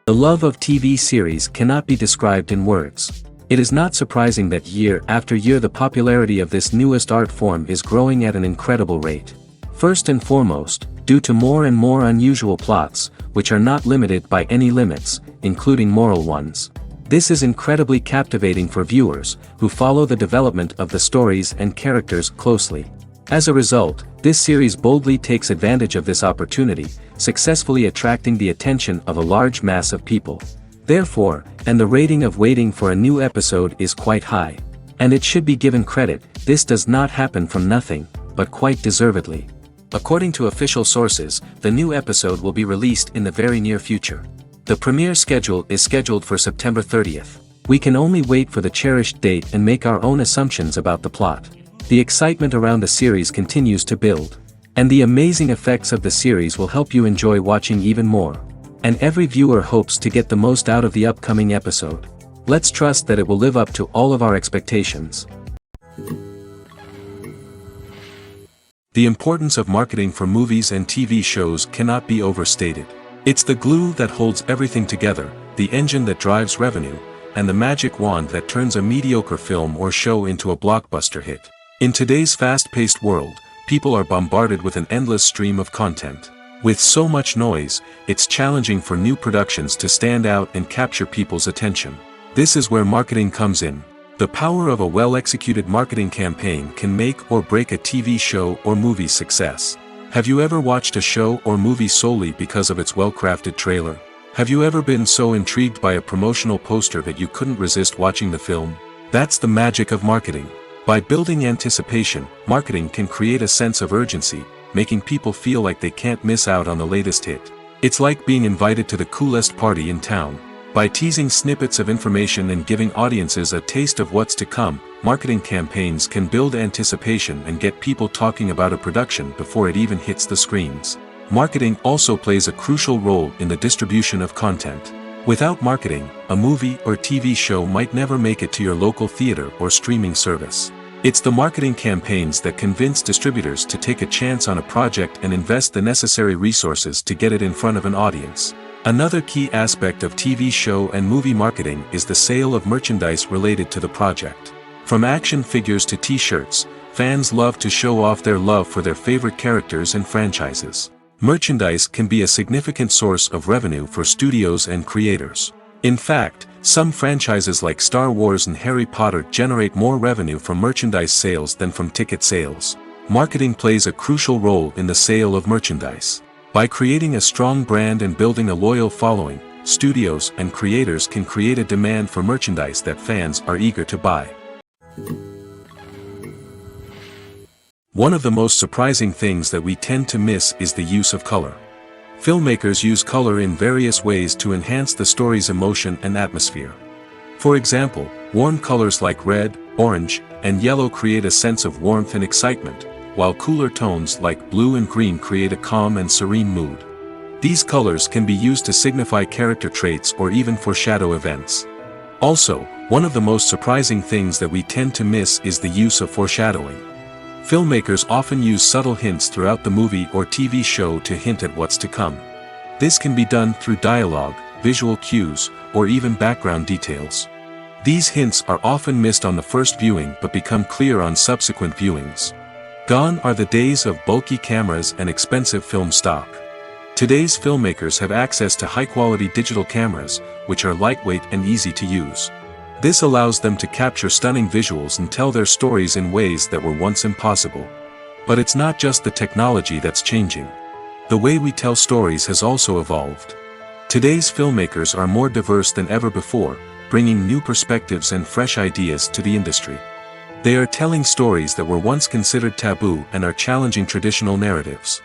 The love of TV series cannot be described in words. It is not surprising that year after year the popularity of this newest art form is growing at an incredible rate. First and foremost, due to more and more unusual plots, which are not limited by any limits, including moral ones. This is incredibly captivating for viewers, who follow the development of the stories and characters closely. As a result, this series boldly takes advantage of this opportunity, successfully attracting the attention of a large mass of people. Therefore, and the rating of waiting for a new episode is quite high. And it should be given credit, this does not happen from nothing, but quite deservedly. According to official sources, the new episode will be released in the very near future. The premiere schedule is scheduled for September 30th. We can only wait for the cherished date and make our own assumptions about the plot. The excitement around the series continues to build. And the amazing effects of the series will help you enjoy watching even more. And every viewer hopes to get the most out of the upcoming episode. Let's trust that it will live up to all of our expectations. The importance of marketing for movies and TV shows cannot be overstated. It's the glue that holds everything together, the engine that drives revenue, and the magic wand that turns a mediocre film or show into a blockbuster hit. In today's fast-paced world, people are bombarded with an endless stream of content. With so much noise, it's challenging for new productions to stand out and capture people's attention. This is where marketing comes in. The power of a well-executed marketing campaign can make or break a TV show or movie's success. Have you ever watched a show or movie solely because of its well-crafted trailer? Have you ever been so intrigued by a promotional poster that you couldn't resist watching the film? That's the magic of marketing. By building anticipation, marketing can create a sense of urgency, making people feel like they can't miss out on the latest hit. It's like being invited to the coolest party in town. By teasing snippets of information and giving audiences a taste of what's to come, marketing campaigns can build anticipation and get people talking about a production before it even hits the screens. Marketing also plays a crucial role in the distribution of content. Without marketing, a movie or TV show might never make it to your local theater or streaming service. It's the marketing campaigns that convince distributors to take a chance on a project and invest the necessary resources to get it in front of an audience. Another key aspect of TV show and movie marketing is the sale of merchandise related to the project. From action figures to t-shirts, fans love to show off their love for their favorite characters and franchises. Merchandise can be a significant source of revenue for studios and creators. In fact, some franchises like Star Wars and Harry Potter generate more revenue from merchandise sales than from ticket sales. Marketing plays a crucial role in the sale of merchandise. By creating a strong brand and building a loyal following, studios and creators can create a demand for merchandise that fans are eager to buy. One of the most surprising things that we tend to miss is the use of color. Filmmakers use color in various ways to enhance the story's emotion and atmosphere. For example, warm colors like red, orange, and yellow create a sense of warmth and excitement, while cooler tones like blue and green create a calm and serene mood. These colors can be used to signify character traits or even foreshadow events. Also, one of the most surprising things that we tend to miss is the use of foreshadowing. Filmmakers often use subtle hints throughout the movie or TV show to hint at what's to come. This can be done through dialogue, visual cues, or even background details. These hints are often missed on the first viewing but become clear on subsequent viewings. Gone are the days of bulky cameras and expensive film stock. Today's filmmakers have access to high-quality digital cameras, which are lightweight and easy to use. This allows them to capture stunning visuals and tell their stories in ways that were once impossible. But it's not just the technology that's changing. The way we tell stories has also evolved. Today's filmmakers are more diverse than ever before, bringing new perspectives and fresh ideas to the industry. They are telling stories that were once considered taboo and are challenging traditional narratives.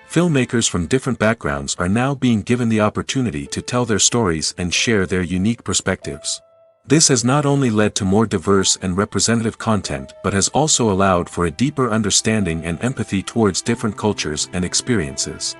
Filmmakers from different backgrounds are now being given the opportunity to tell their stories and share their unique perspectives. This has not only led to more diverse and representative content but has also allowed for a deeper understanding and empathy towards different cultures and experiences.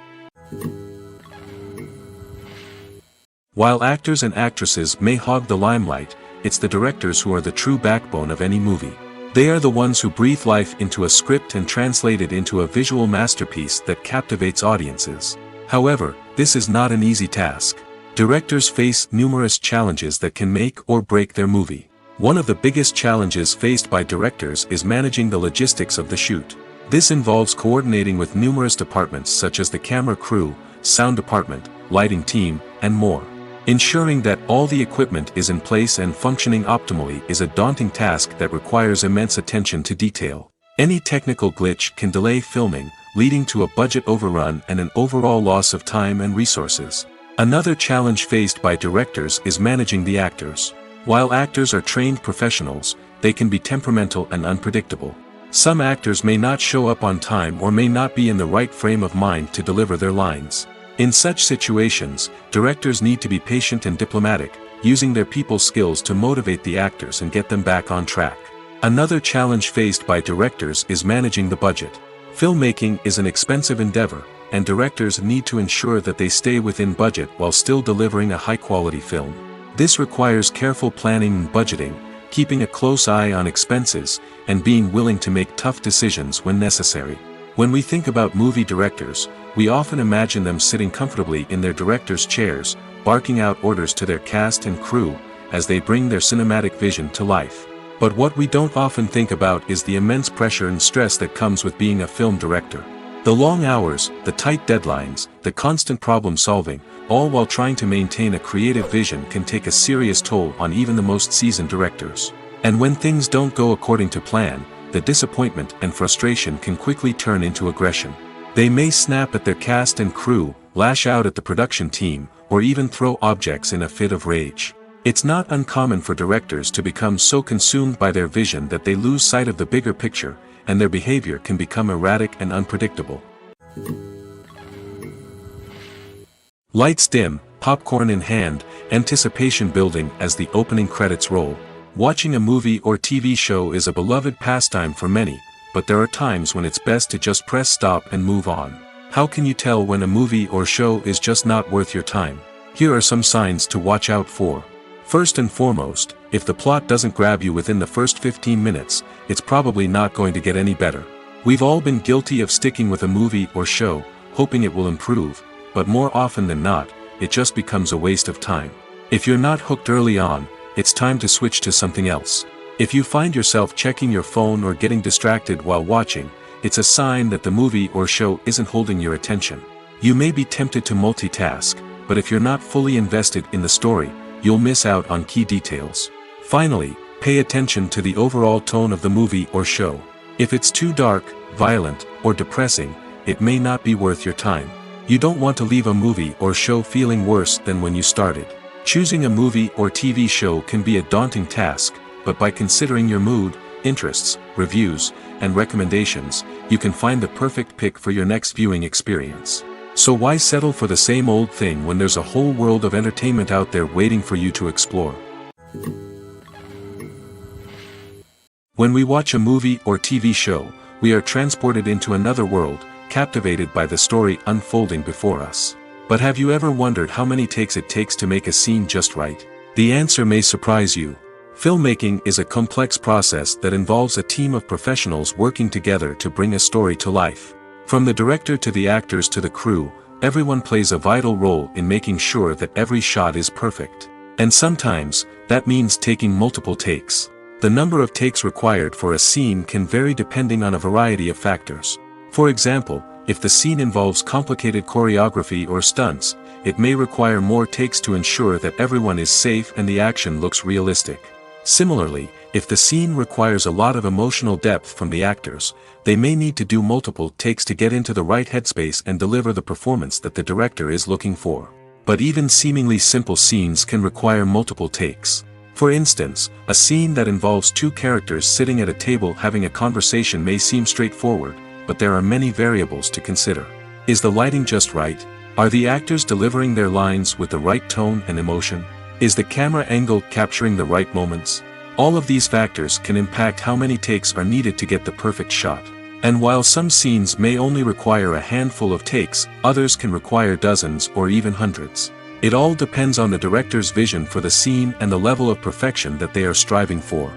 While actors and actresses may hog the limelight, it's the directors who are the true backbone of any movie. They are the ones who breathe life into a script and translate it into a visual masterpiece that captivates audiences. However, this is not an easy task. Directors face numerous challenges that can make or break their movie. One of the biggest challenges faced by directors is managing the logistics of the shoot. This involves coordinating with numerous departments such as the camera crew, sound department, lighting team, and more. Ensuring that all the equipment is in place and functioning optimally is a daunting task that requires immense attention to detail. Any technical glitch can delay filming, leading to a budget overrun and an overall loss of time and resources. Another challenge faced by directors is managing the actors. While actors are trained professionals, they can be temperamental and unpredictable. Some actors may not show up on time or may not be in the right frame of mind to deliver their lines. In such situations, directors need to be patient and diplomatic, using their people skills to motivate the actors and get them back on track. Another challenge faced by directors is managing the budget. Filmmaking is an expensive endeavor, and directors need to ensure that they stay within budget while still delivering a high-quality film. This requires careful planning and budgeting, keeping a close eye on expenses, and being willing to make tough decisions when necessary. When we think about movie directors, we often imagine them sitting comfortably in their director's chairs, barking out orders to their cast and crew, as they bring their cinematic vision to life. But what we don't often think about is the immense pressure and stress that comes with being a film director. The long hours, the tight deadlines, the constant problem solving, all while trying to maintain a creative vision can take a serious toll on even the most seasoned directors. And when things don't go according to plan, the disappointment and frustration can quickly turn into aggression. They may snap at their cast and crew, lash out at the production team, or even throw objects in a fit of rage. It's not uncommon for directors to become so consumed by their vision that they lose sight of the bigger picture, and their behavior can become erratic and unpredictable. Lights dim, popcorn in hand, anticipation building as the opening credits roll. Watching a movie or TV show is a beloved pastime for many, but there are times when it's best to just press stop and move on. How can you tell when a movie or show is just not worth your time? Here are some signs to watch out for. First and foremost, if the plot doesn't grab you within the first 15 minutes, it's probably not going to get any better. We've all been guilty of sticking with a movie or show, hoping it will improve, but more often than not, it just becomes a waste of time. If you're not hooked early on, it's time to switch to something else. If you find yourself checking your phone or getting distracted while watching, it's a sign that the movie or show isn't holding your attention. You may be tempted to multitask, but if you're not fully invested in the story, you'll miss out on key details. Finally, pay attention to the overall tone of the movie or show. If it's too dark, violent, or depressing, it may not be worth your time. You don't want to leave a movie or show feeling worse than when you started. Choosing a movie or TV show can be a daunting task, but by considering your mood, interests, reviews, and recommendations, you can find the perfect pick for your next viewing experience. So why settle for the same old thing when there's a whole world of entertainment out there waiting for you to explore? When we watch a movie or TV show, we are transported into another world, captivated by the story unfolding before us. But have you ever wondered how many takes it takes to make a scene just right? The answer may surprise you. Filmmaking is a complex process that involves a team of professionals working together to bring a story to life. From the director to the actors to the crew, everyone plays a vital role in making sure that every shot is perfect. And sometimes, that means taking multiple takes. The number of takes required for a scene can vary depending on a variety of factors. For example, if the scene involves complicated choreography or stunts, it may require more takes to ensure that everyone is safe and the action looks realistic. Similarly, if the scene requires a lot of emotional depth from the actors, they may need to do multiple takes to get into the right headspace and deliver the performance that the director is looking for. But even seemingly simple scenes can require multiple takes. For instance, a scene that involves two characters sitting at a table having a conversation may seem straightforward, but there are many variables to consider. Is the lighting just right? Are the actors delivering their lines with the right tone and emotion? Is the camera angle capturing the right moments? All of these factors can impact how many takes are needed to get the perfect shot. And while some scenes may only require a handful of takes, others can require dozens or even hundreds. It all depends on the director's vision for the scene and the level of perfection that they are striving for.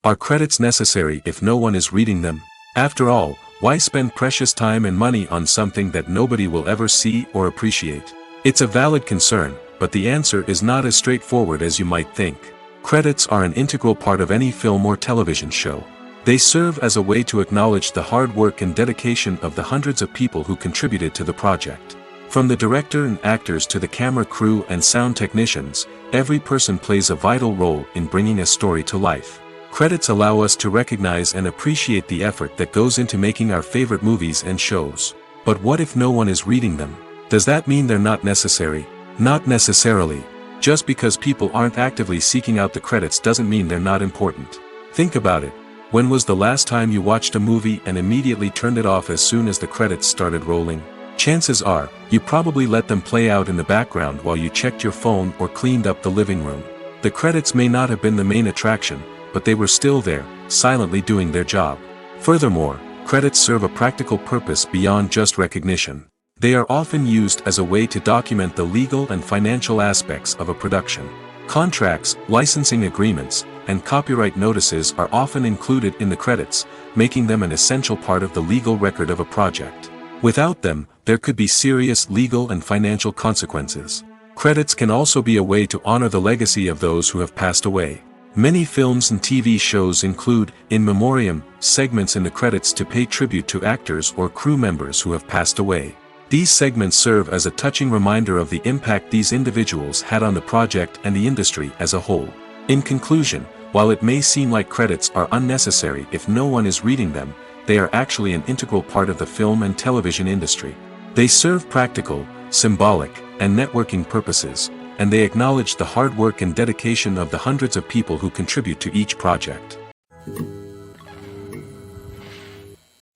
Are credits necessary if no one is reading them? After all, Why spend precious time and money on something that nobody will ever see or appreciate? It's a valid concern, but the answer is not as straightforward as you might think. Credits are an integral part of any film or television show. They serve as a way to acknowledge the hard work and dedication of the hundreds of people who contributed to the project. From the director and actors to the camera crew and sound technicians, every person plays a vital role in bringing a story to life. Credits allow us to recognize and appreciate the effort that goes into making our favorite movies and shows. But what if no one is reading them? Does that mean they're not necessary? Not necessarily. Just because people aren't actively seeking out the credits doesn't mean they're not important. Think about it. When was the last time you watched a movie and immediately turned it off as soon as the credits started rolling? Chances are, you probably let them play out in the background while you checked your phone or cleaned up the living room. The credits may not have been the main attraction, but they were still there, silently doing their job. Furthermore, credits serve a practical purpose beyond just recognition. They are often used as a way to document the legal and financial aspects of a production. Contracts, licensing agreements, and copyright notices are often included in the credits, making them an essential part of the legal record of a project. Without them, there could be serious legal and financial consequences. Credits can also be a way to honor the legacy of those who have passed away. Many films and TV shows include, in memoriam, segments in the credits to pay tribute to actors or crew members who have passed away. These segments serve as a touching reminder of the impact these individuals had on the project and the industry as a whole. In conclusion, while it may seem like credits are unnecessary if no one is reading them, they are actually an integral part of the film and television industry. They serve practical, symbolic, and networking purposes, and they acknowledge the hard work and dedication of the hundreds of people who contribute to each project.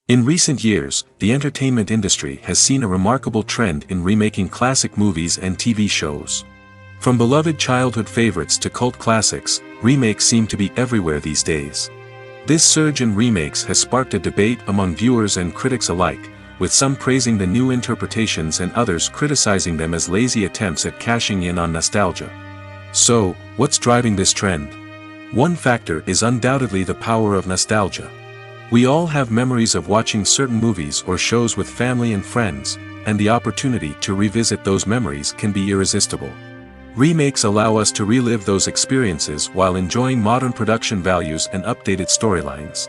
In recent years, the entertainment industry has seen a remarkable trend in remaking classic movies and TV shows. From beloved childhood favorites to cult classics, remakes seem to be everywhere these days. This surge in remakes has sparked a debate among viewers and critics alike, with some praising the new interpretations and others criticizing them as lazy attempts at cashing in on nostalgia. So, what's driving this trend? One factor is undoubtedly the power of nostalgia. We all have memories of watching certain movies or shows with family and friends, and the opportunity to revisit those memories can be irresistible. Remakes allow us to relive those experiences while enjoying modern production values and updated storylines.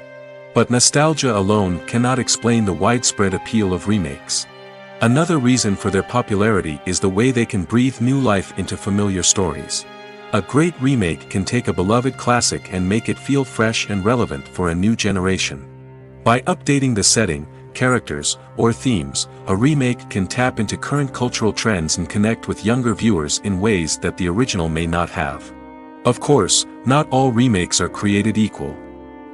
But nostalgia alone cannot explain the widespread appeal of remakes. Another reason for their popularity is the way they can breathe new life into familiar stories. A great remake can take a beloved classic and make it feel fresh and relevant for a new generation. By updating the setting, characters, or themes, a remake can tap into current cultural trends and connect with younger viewers in ways that the original may not have. Of course, not all remakes are created equal.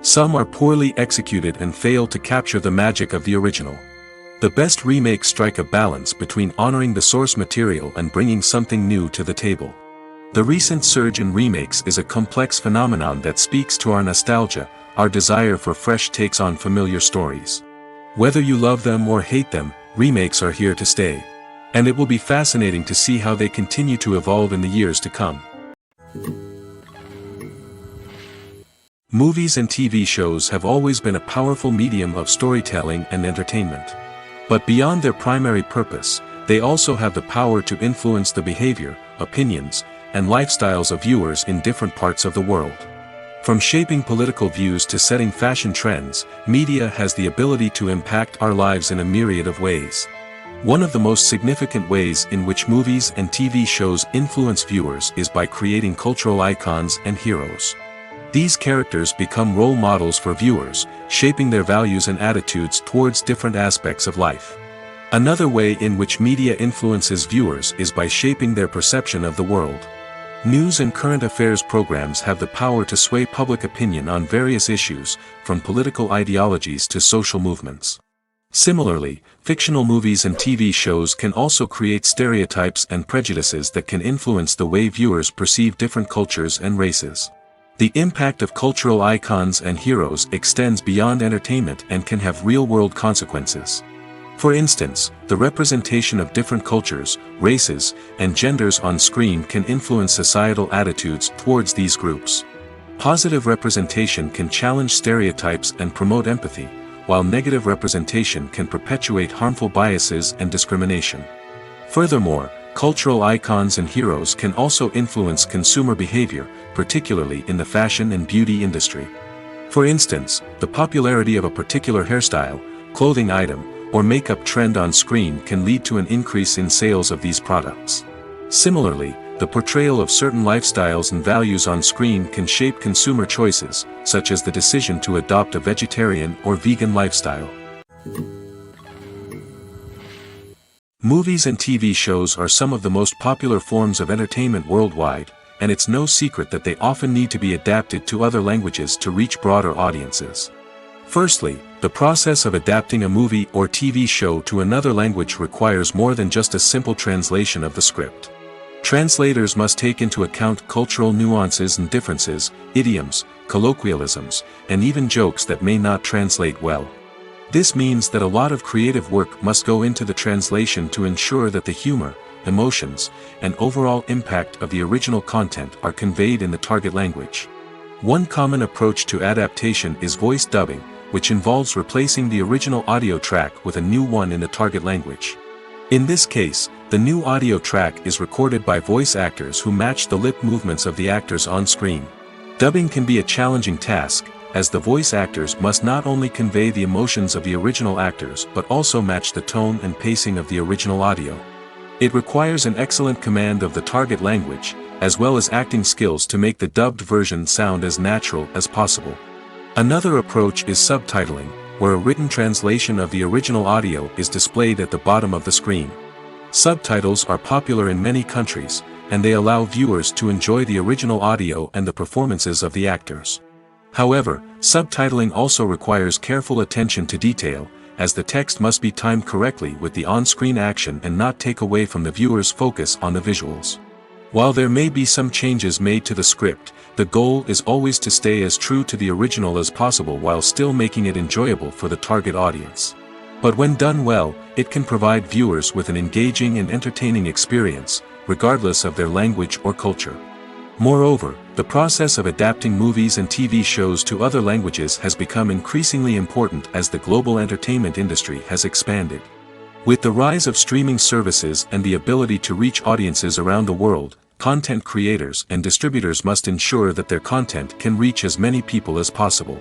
Some are poorly executed and fail to capture the magic of the original. The best remakes strike a balance between honoring the source material and bringing something new to the table. The recent surge in remakes is a complex phenomenon that speaks to our nostalgia, our desire for fresh takes on familiar stories. Whether you love them or hate them, remakes are here to stay. And it will be fascinating to see how they continue to evolve in the years to come. Movies and TV shows have always been a powerful medium of storytelling and entertainment. But beyond their primary purpose, they also have the power to influence the behavior, opinions, and lifestyles of viewers in different parts of the world. From shaping political views to setting fashion trends, media has the ability to impact our lives in a myriad of ways. One of the most significant ways in which movies and TV shows influence viewers is by creating cultural icons and heroes. These characters become role models for viewers, shaping their values and attitudes towards different aspects of life. Another way in which media influences viewers is by shaping their perception of the world. News and current affairs programs have the power to sway public opinion on various issues, from political ideologies to social movements. Similarly, fictional movies and TV shows can also create stereotypes and prejudices that can influence the way viewers perceive different cultures and races. The impact of cultural icons and heroes extends beyond entertainment and can have real-world consequences. For instance, the representation of different cultures, races, and genders on screen can influence societal attitudes towards these groups. Positive representation can challenge stereotypes and promote empathy, while negative representation can perpetuate harmful biases and discrimination. Furthermore, cultural icons and heroes can also influence consumer behavior, particularly in the fashion and beauty industry. For instance, the popularity of a particular hairstyle, clothing item, or makeup trend on screen can lead to an increase in sales of these products. Similarly, the portrayal of certain lifestyles and values on screen can shape consumer choices, such as the decision to adopt a vegetarian or vegan lifestyle. Movies and TV shows are some of the most popular forms of entertainment worldwide, and it's no secret that they often need to be adapted to other languages to reach broader audiences. Firstly, the process of adapting a movie or TV show to another language requires more than just a simple translation of the script. Translators must take into account cultural nuances and differences, idioms, colloquialisms, and even jokes that may not translate well. This means that a lot of creative work must go into the translation to ensure that the humor, emotions, and overall impact of the original content are conveyed in the target language. One common approach to adaptation is voice dubbing, which involves replacing the original audio track with a new one in the target language. In this case, the new audio track is recorded by voice actors who match the lip movements of the actors on screen. Dubbing can be a challenging task, as the voice actors must not only convey the emotions of the original actors but also match the tone and pacing of the original audio. It requires an excellent command of the target language, as well as acting skills to make the dubbed version sound as natural as possible. Another approach is subtitling, where a written translation of the original audio is displayed at the bottom of the screen. Subtitles are popular in many countries, and they allow viewers to enjoy the original audio and the performances of the actors. However, subtitling also requires careful attention to detail, as the text must be timed correctly with the on-screen action and not take away from the viewer's focus on the visuals. While there may be some changes made to the script, the goal is always to stay as true to the original as possible while still making it enjoyable for the target audience. But when done well, it can provide viewers with an engaging and entertaining experience, regardless of their language or culture. Moreover, the process of adapting movies and TV shows to other languages has become increasingly important as the global entertainment industry has expanded. With the rise of streaming services and the ability to reach audiences around the world, content creators and distributors must ensure that their content can reach as many people as possible.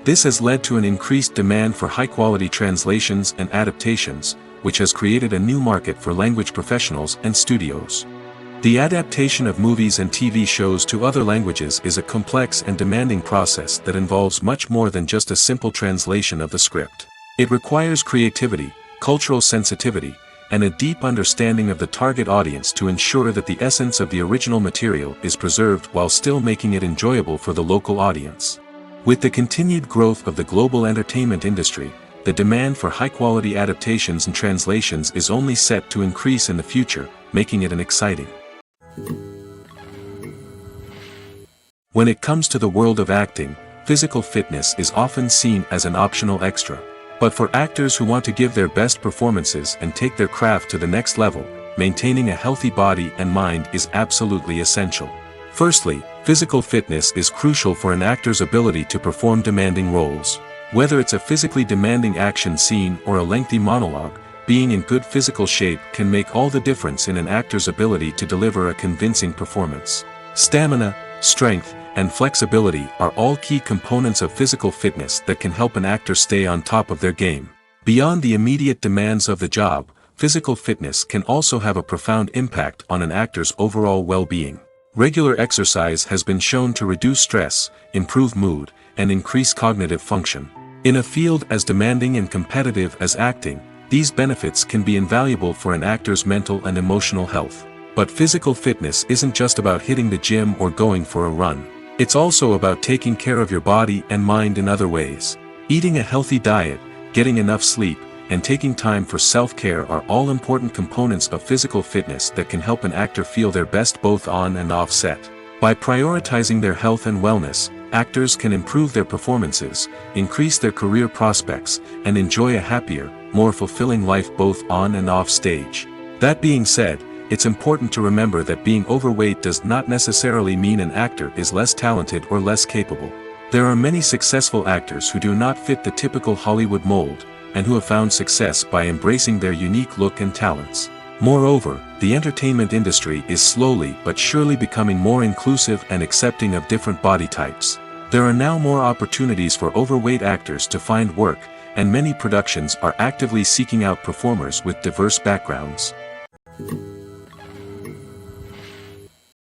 This has led to an increased demand for high-quality translations and adaptations, which has created a new market for language professionals and studios. The adaptation of movies and TV shows to other languages is a complex and demanding process that involves much more than just a simple translation of the script. It requires creativity, cultural sensitivity, and a deep understanding of the target audience to ensure that the essence of the original material is preserved while still making it enjoyable for the local audience. With the continued growth of the global entertainment industry, the demand for high-quality adaptations and translations is only set to increase in the future, making it an exciting. When it comes to the world of acting, physical fitness is often seen as an optional extra. But for actors who want to give their best performances and take their craft to the next level, maintaining a healthy body and mind is absolutely essential. Firstly, physical fitness is crucial for an actor's ability to perform demanding roles. Whether it's a physically demanding action scene or a lengthy monologue, being in good physical shape can make all the difference in an actor's ability to deliver a convincing performance. Stamina, strength, and flexibility are all key components of physical fitness that can help an actor stay on top of their game. Beyond the immediate demands of the job, physical fitness can also have a profound impact on an actor's overall well-being. Regular exercise has been shown to reduce stress, improve mood, and increase cognitive function. In a field as demanding and competitive as acting, these benefits can be invaluable for an actor's mental and emotional health. But physical fitness isn't just about hitting the gym or going for a run. It's also about taking care of your body and mind in other ways. Eating a healthy diet, getting enough sleep, and taking time for self-care are all important components of physical fitness that can help an actor feel their best both on and off set. By prioritizing their health and wellness, actors can improve their performances, increase their career prospects, and enjoy a happier, more fulfilling life both on and off stage. That being said, it's important to remember that being overweight does not necessarily mean an actor is less talented or less capable. There are many successful actors who do not fit the typical Hollywood mold, and who have found success by embracing their unique look and talents. Moreover, the entertainment industry is slowly but surely becoming more inclusive and accepting of different body types. There are now more opportunities for overweight actors to find work, and many productions are actively seeking out performers with diverse backgrounds.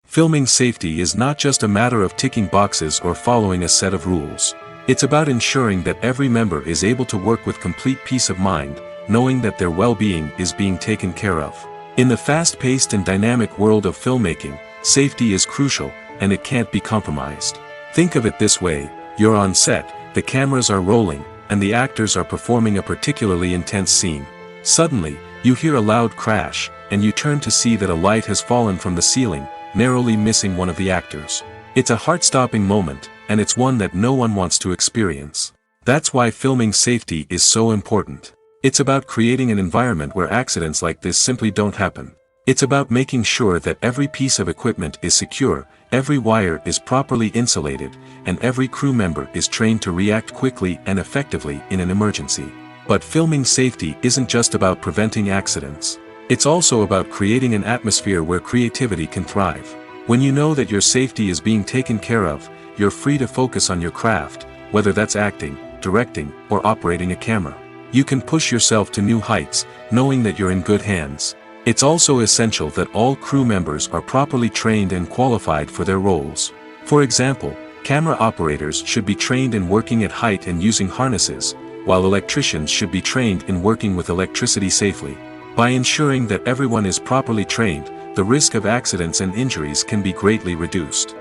Filming safety is not just a matter of ticking boxes or following a set of rules. It's about ensuring that every member is able to work with complete peace of mind, knowing that their well-being is being taken care of. In the fast-paced and dynamic world of filmmaking, safety is crucial, and it can't be compromised. Think of it this way: you're on set, the cameras are rolling, and the actors are performing a particularly intense scene. Suddenly, you hear a loud crash, and you turn to see that a light has fallen from the ceiling, narrowly missing one of the actors. It's a heart-stopping moment, and it's one that no one wants to experience. That's why filming safety is so important. It's about creating an environment where accidents like this simply don't happen. It's about making sure that every piece of equipment is secure, every wire is properly insulated, and every crew member is trained to react quickly and effectively in an emergency. But filming safety isn't just about preventing accidents. It's also about creating an atmosphere where creativity can thrive. When you know that your safety is being taken care of, you're free to focus on your craft, whether that's acting, directing, or operating a camera. You can push yourself to new heights, knowing that you're in good hands. It's also essential that all crew members are properly trained and qualified for their roles. For example, camera operators should be trained in working at height and using harnesses, while electricians should be trained in working with electricity safely. By ensuring that everyone is properly trained, the risk of accidents and injuries can be greatly reduced.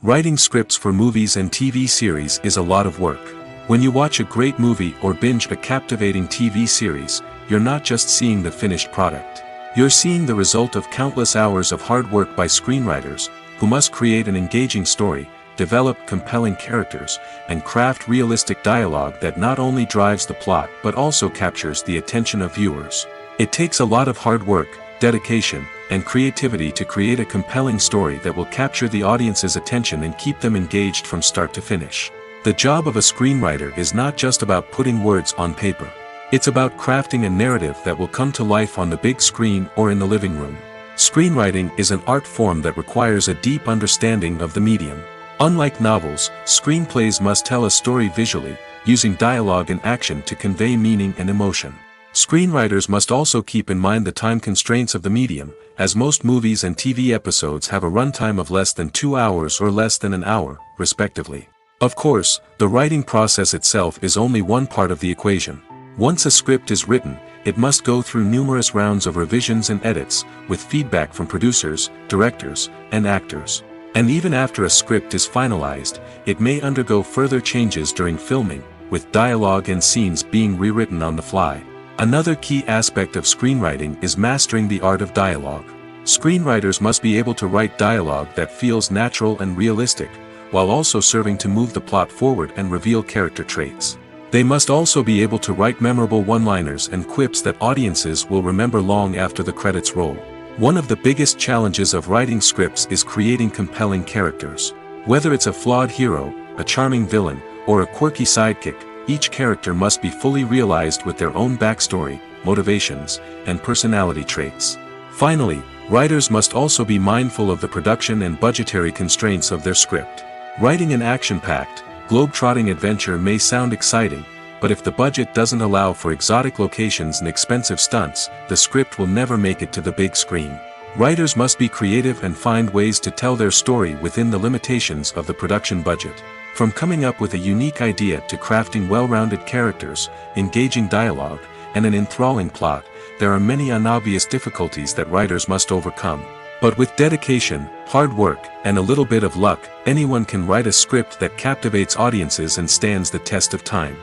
Writing scripts for movies and TV series is a lot of work. When you watch a great movie or binge a captivating TV series, you're not just seeing the finished product. You're seeing the result of countless hours of hard work by screenwriters, who must create an engaging story, develop compelling characters, and craft realistic dialogue that not only drives the plot but also captures the attention of viewers. It takes a lot of hard work, dedication, and creativity to create a compelling story that will capture the audience's attention and keep them engaged from start to finish. The job of a screenwriter is not just about putting words on paper. It's about crafting a narrative that will come to life on the big screen or in the living room. Screenwriting is an art form that requires a deep understanding of the medium. Unlike novels, screenplays must tell a story visually, using dialogue and action to convey meaning and emotion. Screenwriters must also keep in mind the time constraints of the medium, as most movies and TV episodes have a runtime of less than 2 hours or less than an hour, respectively. Of course, the writing process itself is only one part of the equation. Once a script is written, it must go through numerous rounds of revisions and edits, with feedback from producers, directors, and actors. And even after a script is finalized, it may undergo further changes during filming, with dialogue and scenes being rewritten on the fly. Another key aspect of screenwriting is mastering the art of dialogue. Screenwriters must be able to write dialogue that feels natural and realistic, while also serving to move the plot forward and reveal character traits. They must also be able to write memorable one-liners and quips that audiences will remember long after the credits roll. One of the biggest challenges of writing scripts is creating compelling characters. Whether it's a flawed hero, a charming villain, or a quirky sidekick, each character must be fully realized with their own backstory, motivations, and personality traits. Finally, writers must also be mindful of the production and budgetary constraints of their script. Writing an action-packed, globe-trotting adventure may sound exciting, but if the budget doesn't allow for exotic locations and expensive stunts, the script will never make it to the big screen. Writers must be creative and find ways to tell their story within the limitations of the production budget. From coming up with a unique idea to crafting well-rounded characters, engaging dialogue, and an enthralling plot, there are many unobvious difficulties that writers must overcome. But with dedication, hard work, and a little bit of luck, anyone can write a script that captivates audiences and stands the test of time.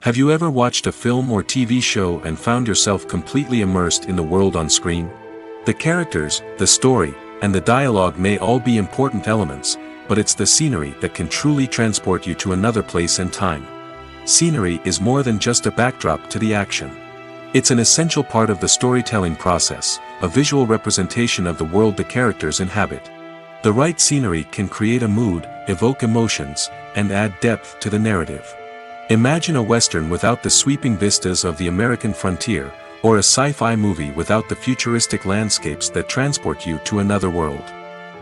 Have you ever watched a film or TV show and found yourself completely immersed in the world on screen? The characters, the story, and the dialogue may all be important elements, but it's the scenery that can truly transport you to another place and time. Scenery is more than just a backdrop to the action. It's an essential part of the storytelling process, a visual representation of the world the characters inhabit. The right scenery can create a mood, evoke emotions, and add depth to the narrative. Imagine a Western without the sweeping vistas of the American frontier, or a sci-fi movie without the futuristic landscapes that transport you to another world.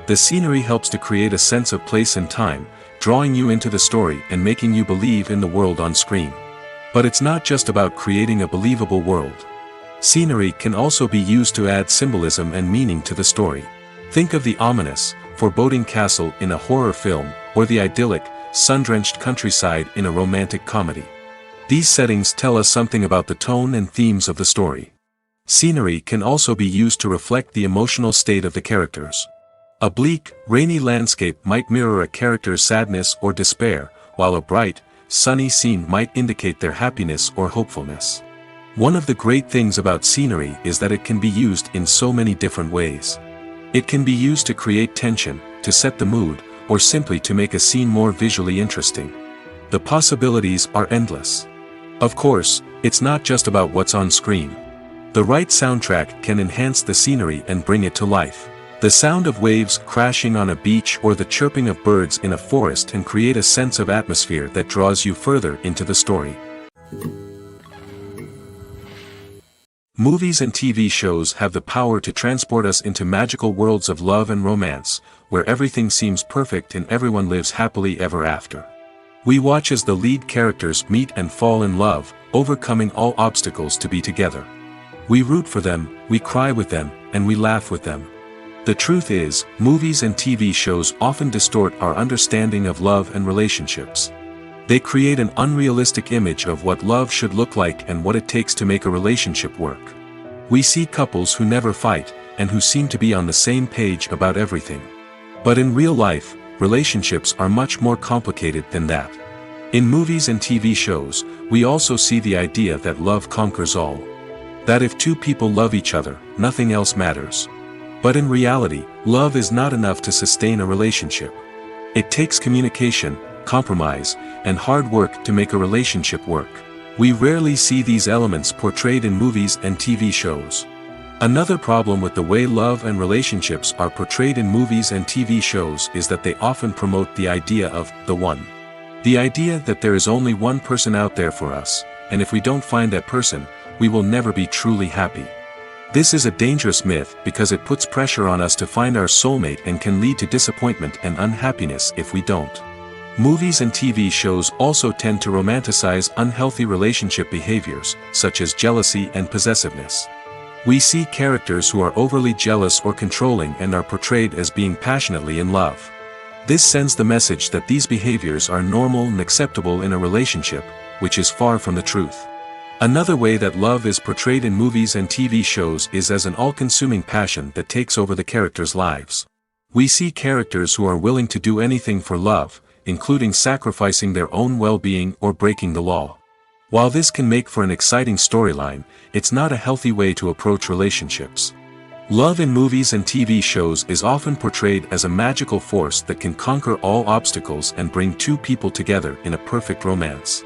The scenery helps to create a sense of place and time, drawing you into the story and making you believe in the world on screen. But it's not just about creating a believable world. Scenery can also be used to add symbolism and meaning to the story. Think of the ominous, foreboding castle in a horror film, or the idyllic, sun-drenched countryside in a romantic comedy. These settings tell us something about the tone and themes of the story. Scenery can also be used to reflect the emotional state of the characters. A bleak, rainy landscape might mirror a character's sadness or despair, while a bright, sunny scene might indicate their happiness or hopefulness. One of the great things about scenery is that it can be used in so many different ways. It can be used to create tension, to set the mood, or simply to make a scene more visually interesting. The possibilities are endless. Of course, it's not just about what's on screen. The right soundtrack can enhance the scenery and bring it to life. The sound of waves crashing on a beach or the chirping of birds in a forest can create a sense of atmosphere that draws you further into the story. Movies and TV shows have the power to transport us into magical worlds of love and romance, where everything seems perfect and everyone lives happily ever after. We watch as the lead characters meet and fall in love, overcoming all obstacles to be together. We root for them, we cry with them, and we laugh with them. The truth is, movies and TV shows often distort our understanding of love and relationships. They create an unrealistic image of what love should look like and what it takes to make a relationship work. We see couples who never fight, and who seem to be on the same page about everything. But in real life, relationships are much more complicated than that. In movies and TV shows, we also see the idea that love conquers all. That if two people love each other, nothing else matters. But in reality, love is not enough to sustain a relationship. It takes communication, compromise, and hard work to make a relationship work. We rarely see these elements portrayed in movies and TV shows. Another problem with the way love and relationships are portrayed in movies and TV shows is that they often promote the idea of the one. The idea that there is only one person out there for us, and if we don't find that person, we will never be truly happy. This is a dangerous myth because it puts pressure on us to find our soulmate and can lead to disappointment and unhappiness if we don't. Movies and TV shows also tend to romanticize unhealthy relationship behaviors, such as jealousy and possessiveness. We see characters who are overly jealous or controlling and are portrayed as being passionately in love. This sends the message that these behaviors are normal and acceptable in a relationship, which is far from the truth. Another way that love is portrayed in movies and TV shows is as an all-consuming passion that takes over the characters' lives. We see characters who are willing to do anything for love, including sacrificing their own well-being or breaking the law. While this can make for an exciting storyline, it's not a healthy way to approach relationships. Love in movies and TV shows is often portrayed as a magical force that can conquer all obstacles and bring two people together in a perfect romance.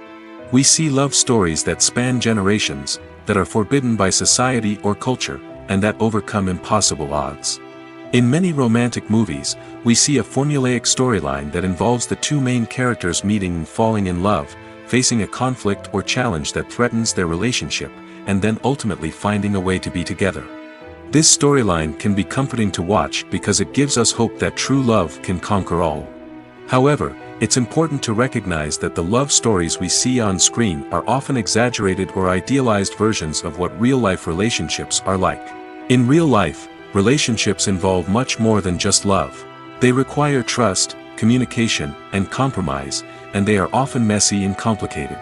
We see love stories that span generations, that are forbidden by society or culture, and that overcome impossible odds. In many romantic movies, we see a formulaic storyline that involves the two main characters meeting and falling in love, facing a conflict or challenge that threatens their relationship, and then ultimately finding a way to be together. This storyline can be comforting to watch because it gives us hope that true love can conquer all. However, it's important to recognize that the love stories we see on screen are often exaggerated or idealized versions of what real-life relationships are like. In real life, relationships involve much more than just love. They require trust, communication, and compromise, and they are often messy and complicated.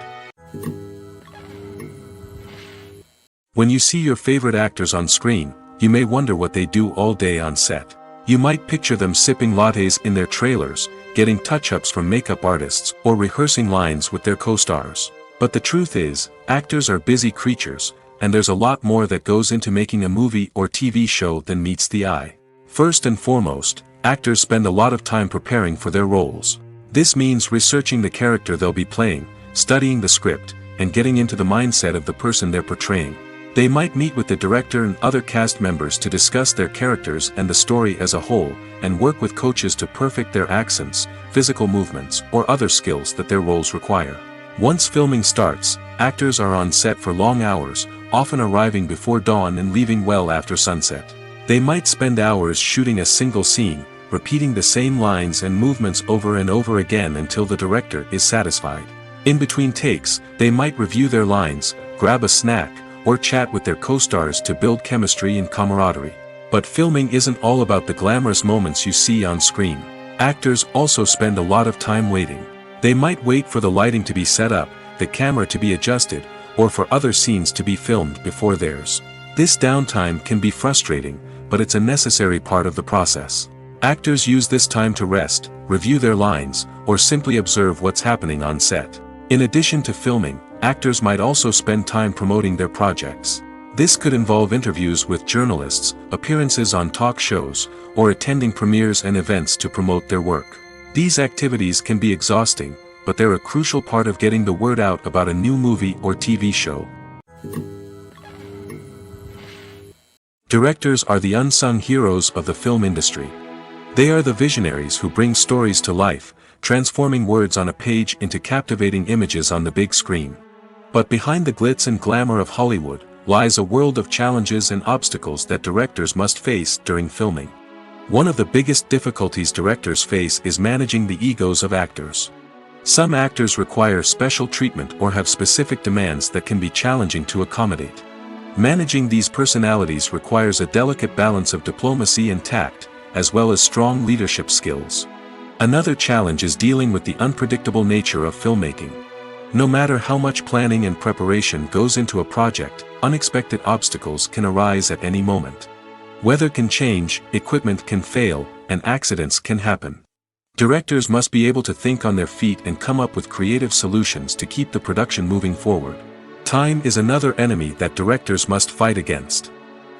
When you see your favorite actors on screen, you may wonder what they do all day on set. You might picture them sipping lattes in their trailers, getting touch-ups from makeup artists, or rehearsing lines with their co-stars. But the truth is, actors are busy creatures, and there's a lot more that goes into making a movie or TV show than meets the eye. First and foremost, actors spend a lot of time preparing for their roles. This means researching the character they'll be playing, studying the script, and getting into the mindset of the person they're portraying. They might meet with the director and other cast members to discuss their characters and the story as a whole, and work with coaches to perfect their accents, physical movements, or other skills that their roles require. Once filming starts, actors are on set for long hours, often arriving before dawn and leaving well after sunset. They might spend hours shooting a single scene, repeating the same lines and movements over and over again until the director is satisfied. In between takes, they might review their lines, grab a snack, or chat with their co-stars to build chemistry and camaraderie. But filming isn't all about the glamorous moments you see on screen. Actors also spend a lot of time waiting. They might wait for the lighting to be set up, the camera to be adjusted, or for other scenes to be filmed before theirs. This downtime can be frustrating, but it's a necessary part of the process. Actors use this time to rest, review their lines, or simply observe what's happening on set. In addition to filming, actors might also spend time promoting their projects. This could involve interviews with journalists, appearances on talk shows, or attending premieres and events to promote their work. These activities can be exhausting, but they're a crucial part of getting the word out about a new movie or TV show. Directors are the unsung heroes of the film industry. They are the visionaries who bring stories to life, transforming words on a page into captivating images on the big screen. But behind the glitz and glamour of Hollywood, lies a world of challenges and obstacles that directors must face during filming. One of the biggest difficulties directors face is managing the egos of actors. Some actors require special treatment or have specific demands that can be challenging to accommodate. Managing these personalities requires a delicate balance of diplomacy and tact, as well as strong leadership skills. Another challenge is dealing with the unpredictable nature of filmmaking. No matter how much planning and preparation goes into a project, unexpected obstacles can arise at any moment. Weather can change, equipment can fail, and accidents can happen. Directors must be able to think on their feet and come up with creative solutions to keep the production moving forward. Time is another enemy that directors must fight against.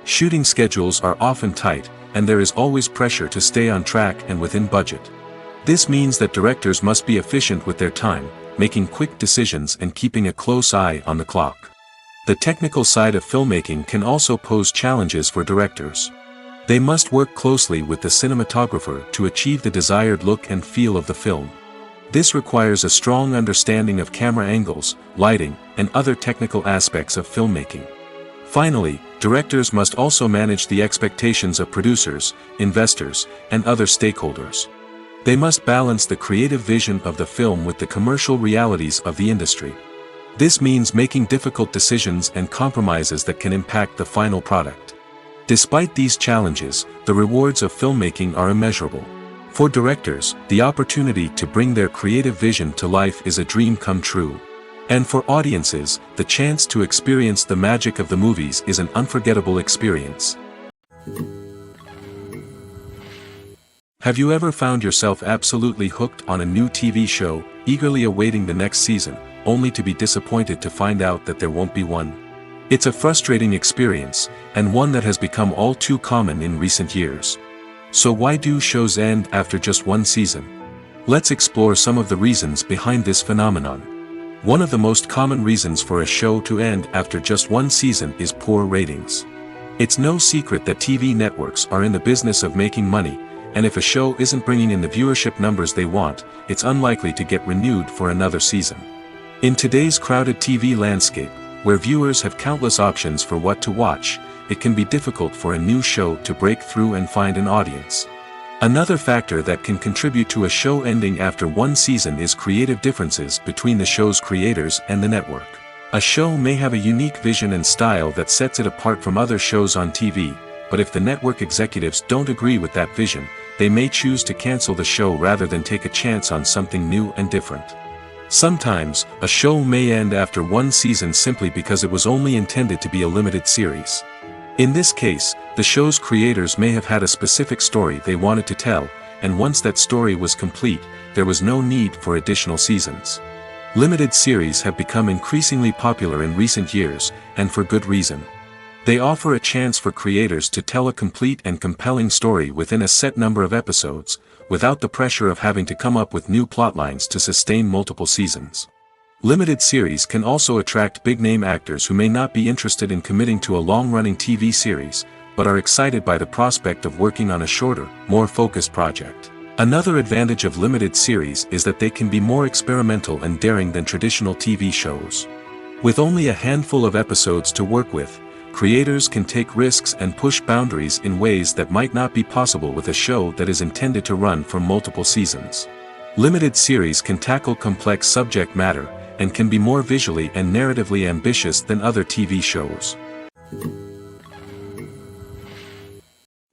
Shooting schedules are often tight, and there is always pressure to stay on track and within budget. This means that directors must be efficient with their time, making quick decisions and keeping a close eye on the clock. The technical side of filmmaking can also pose challenges for directors. They must work closely with the cinematographer to achieve the desired look and feel of the film. This requires a strong understanding of camera angles, lighting, and other technical aspects of filmmaking. Finally, directors must also manage the expectations of producers, investors, and other stakeholders. They must balance the creative vision of the film with the commercial realities of the industry. This means making difficult decisions and compromises that can impact the final product. Despite these challenges, the rewards of filmmaking are immeasurable. For directors, the opportunity to bring their creative vision to life is a dream come true. And for audiences, the chance to experience the magic of the movies is an unforgettable experience. Have you ever found yourself absolutely hooked on a new TV show, eagerly awaiting the next season, only to be disappointed to find out that there won't be one? It's a frustrating experience, and one that has become all too common in recent years. So why do shows end after just one season? Let's explore some of the reasons behind this phenomenon. One of the most common reasons for a show to end after just one season is poor ratings. It's no secret that TV networks are in the business of making money, and if a show isn't bringing in the viewership numbers they want, it's unlikely to get renewed for another season. In today's crowded TV landscape, where viewers have countless options for what to watch, it can be difficult for a new show to break through and find an audience. Another factor that can contribute to a show ending after one season is creative differences between the show's creators and the network. A show may have a unique vision and style that sets it apart from other shows on TV, but if the network executives don't agree with that vision, they may choose to cancel the show rather than take a chance on something new and different. Sometimes, a show may end after one season simply because it was only intended to be a limited series. In this case, the show's creators may have had a specific story they wanted to tell, and once that story was complete, there was no need for additional seasons. Limited series have become increasingly popular in recent years, and for good reason. They offer a chance for creators to tell a complete and compelling story within a set number of episodes, without the pressure of having to come up with new plotlines to sustain multiple seasons. Limited series can also attract big-name actors who may not be interested in committing to a long-running TV series, but are excited by the prospect of working on a shorter, more focused project. Another advantage of limited series is that they can be more experimental and daring than traditional TV shows. With only a handful of episodes to work with, creators can take risks and push boundaries in ways that might not be possible with a show that is intended to run for multiple seasons. Limited series can tackle complex subject matter, and can be more visually and narratively ambitious than other TV shows.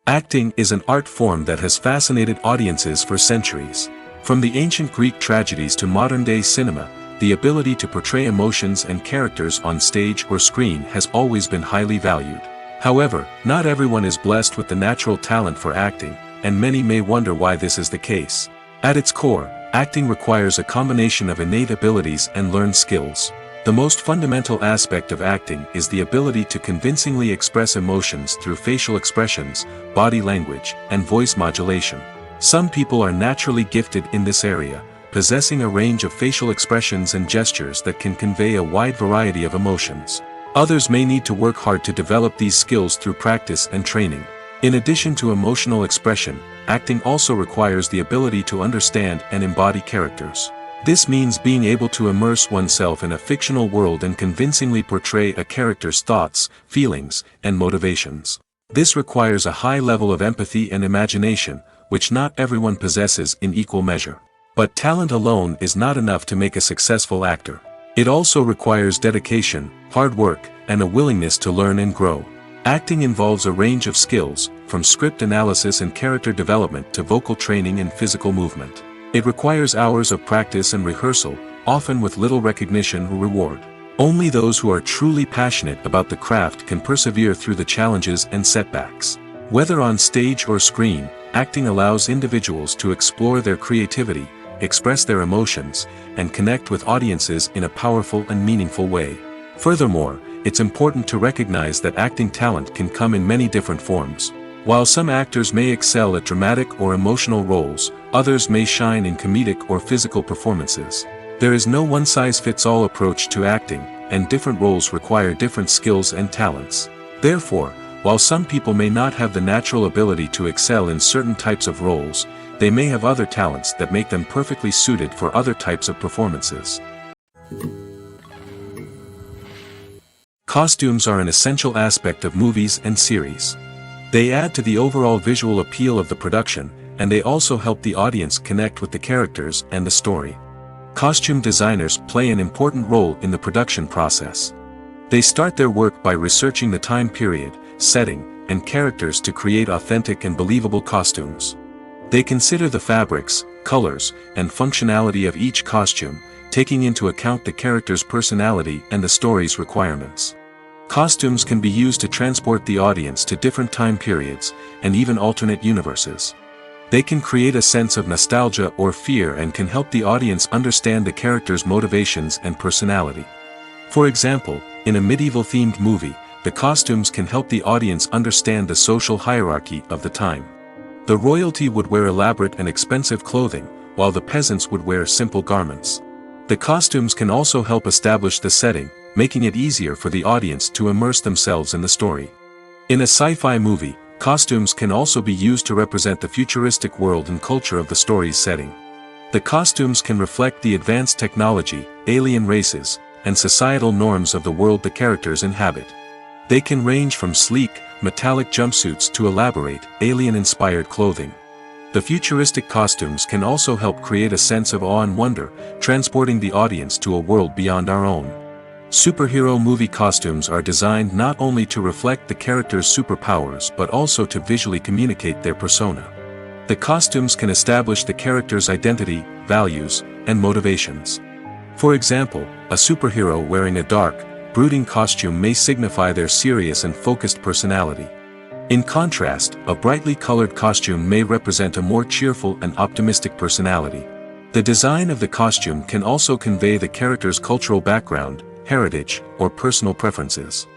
Acting is an art form that has fascinated audiences for centuries. From the ancient Greek tragedies to modern-day cinema, the ability to portray emotions and characters on stage or screen has always been highly valued. However, not everyone is blessed with the natural talent for acting, and many may wonder why this is the case. At its core, acting requires a combination of innate abilities and learned skills. The most fundamental aspect of acting is the ability to convincingly express emotions through facial expressions, body language, and voice modulation. Some people are naturally gifted in this area, possessing a range of facial expressions and gestures that can convey a wide variety of emotions. Others may need to work hard to develop these skills through practice and training. In addition to emotional expression, acting also requires the ability to understand and embody characters. This means being able to immerse oneself in a fictional world and convincingly portray a character's thoughts, feelings, and motivations. This requires a high level of empathy and imagination, which not everyone possesses in equal measure. But talent alone is not enough to make a successful actor. It also requires dedication, hard work, and a willingness to learn and grow. Acting involves a range of skills, from script analysis and character development to vocal training and physical movement. It requires hours of practice and rehearsal, often with little recognition or reward. Only those who are truly passionate about the craft can persevere through the challenges and setbacks. Whether on stage or screen, acting allows individuals to explore their creativity, express their emotions, and connect with audiences in a powerful and meaningful way. Furthermore, it's important to recognize that acting talent can come in many different forms. While some actors may excel at dramatic or emotional roles, others may shine in comedic or physical performances. There is no one-size-fits-all approach to acting, and different roles require different skills and talents. Therefore, while some people may not have the natural ability to excel in certain types of roles, they may have other talents that make them perfectly suited for other types of performances. Costumes are an essential aspect of movies and series. They add to the overall visual appeal of the production, and they also help the audience connect with the characters and the story. Costume designers play an important role in the production process. They start their work by researching the time period, setting, and characters to create authentic and believable costumes. They consider the fabrics, colors, and functionality of each costume, taking into account the character's personality and the story's requirements. Costumes can be used to transport the audience to different time periods, and even alternate universes. They can create a sense of nostalgia or fear and can help the audience understand the character's motivations and personality. For example, in a medieval-themed movie, the costumes can help the audience understand the social hierarchy of the time. The royalty would wear elaborate and expensive clothing, while the peasants would wear simple garments. The costumes can also help establish the setting, making it easier for the audience to immerse themselves in the story. In a sci-fi movie, costumes can also be used to represent the futuristic world and culture of the story's setting. The costumes can reflect the advanced technology, alien races, and societal norms of the world the characters inhabit. They can range from sleek, metallic jumpsuits to elaborate, alien-inspired clothing. The futuristic costumes can also help create a sense of awe and wonder, transporting the audience to a world beyond our own. Superhero movie costumes are designed not only to reflect the character's superpowers but also to visually communicate their persona. The costumes can establish the character's identity, values, and motivations. For example, a superhero wearing a dark, brooding costume may signify their serious and focused personality. In contrast, a brightly colored costume may represent a more cheerful and optimistic personality. The design of the costume can also convey the character's cultural background, heritage, or personal preferences.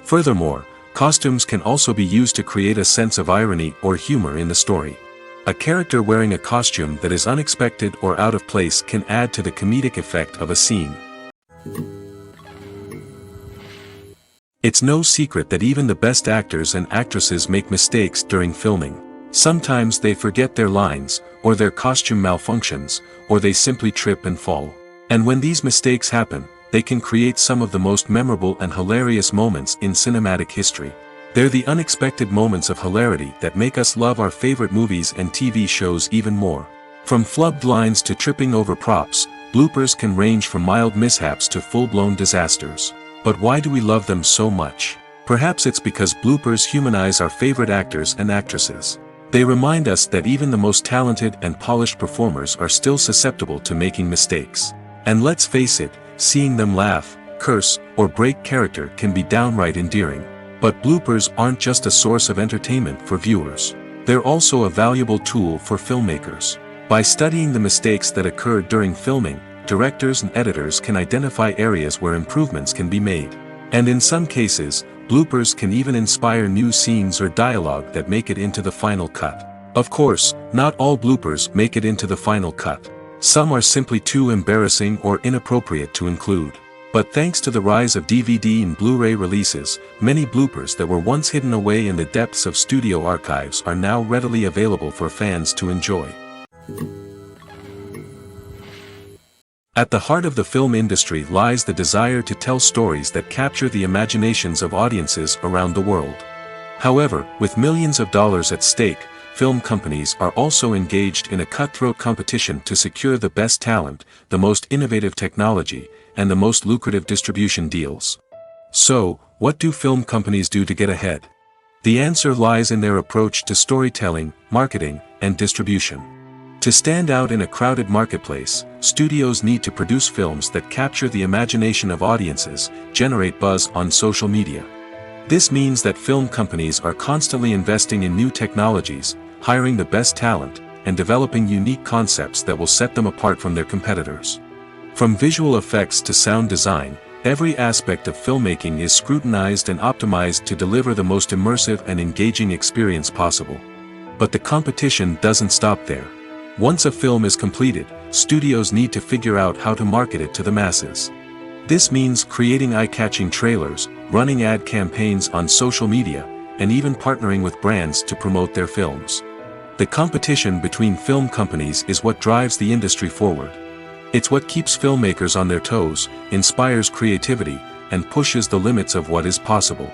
Furthermore, costumes can also be used to create a sense of irony or humor in the story. A character wearing a costume that is unexpected or out of place can add to the comedic effect of a scene. It's no secret that even the best actors and actresses make mistakes during filming. Sometimes they forget their lines, or their costume malfunctions, or they simply trip and fall. And when these mistakes happen, they can create some of the most memorable and hilarious moments in cinematic history. They're the unexpected moments of hilarity that make us love our favorite movies and TV shows even more. From flubbed lines to tripping over props, bloopers can range from mild mishaps to full-blown disasters. But why do we love them so much? Perhaps it's because bloopers humanize our favorite actors and actresses. They remind us that even the most talented and polished performers are still susceptible to making mistakes. And let's face it, seeing them laugh, curse, or break character can be downright endearing. But bloopers aren't just a source of entertainment for viewers. They're also a valuable tool for filmmakers. By studying the mistakes that occurred during filming, directors and editors can identify areas where improvements can be made. And in some cases, bloopers can even inspire new scenes or dialogue that make it into the final cut. Of course, not all bloopers make it into the final cut. Some are simply too embarrassing or inappropriate to include. But thanks to the rise of DVD and Blu-ray releases, many bloopers that were once hidden away in the depths of studio archives are now readily available for fans to enjoy. At the heart of the film industry lies the desire to tell stories that capture the imaginations of audiences around the world. However, with millions of dollars at stake, film companies are also engaged in a cutthroat competition to secure the best talent, the most innovative technology, and the most lucrative distribution deals. So, what do film companies do to get ahead? The answer lies in their approach to storytelling, marketing, and distribution. To stand out in a crowded marketplace, studios need to produce films that capture the imagination of audiences, generate buzz on social media. This means that film companies are constantly investing in new technologies, hiring the best talent, and developing unique concepts that will set them apart from their competitors. From visual effects to sound design, every aspect of filmmaking is scrutinized and optimized to deliver the most immersive and engaging experience possible. But the competition doesn't stop there. Once a film is completed, studios need to figure out how to market it to the masses. This means creating eye-catching trailers, running ad campaigns on social media, and even partnering with brands to promote their films. The competition between film companies is what drives the industry forward. It's what keeps filmmakers on their toes, inspires creativity, and pushes the limits of what is possible.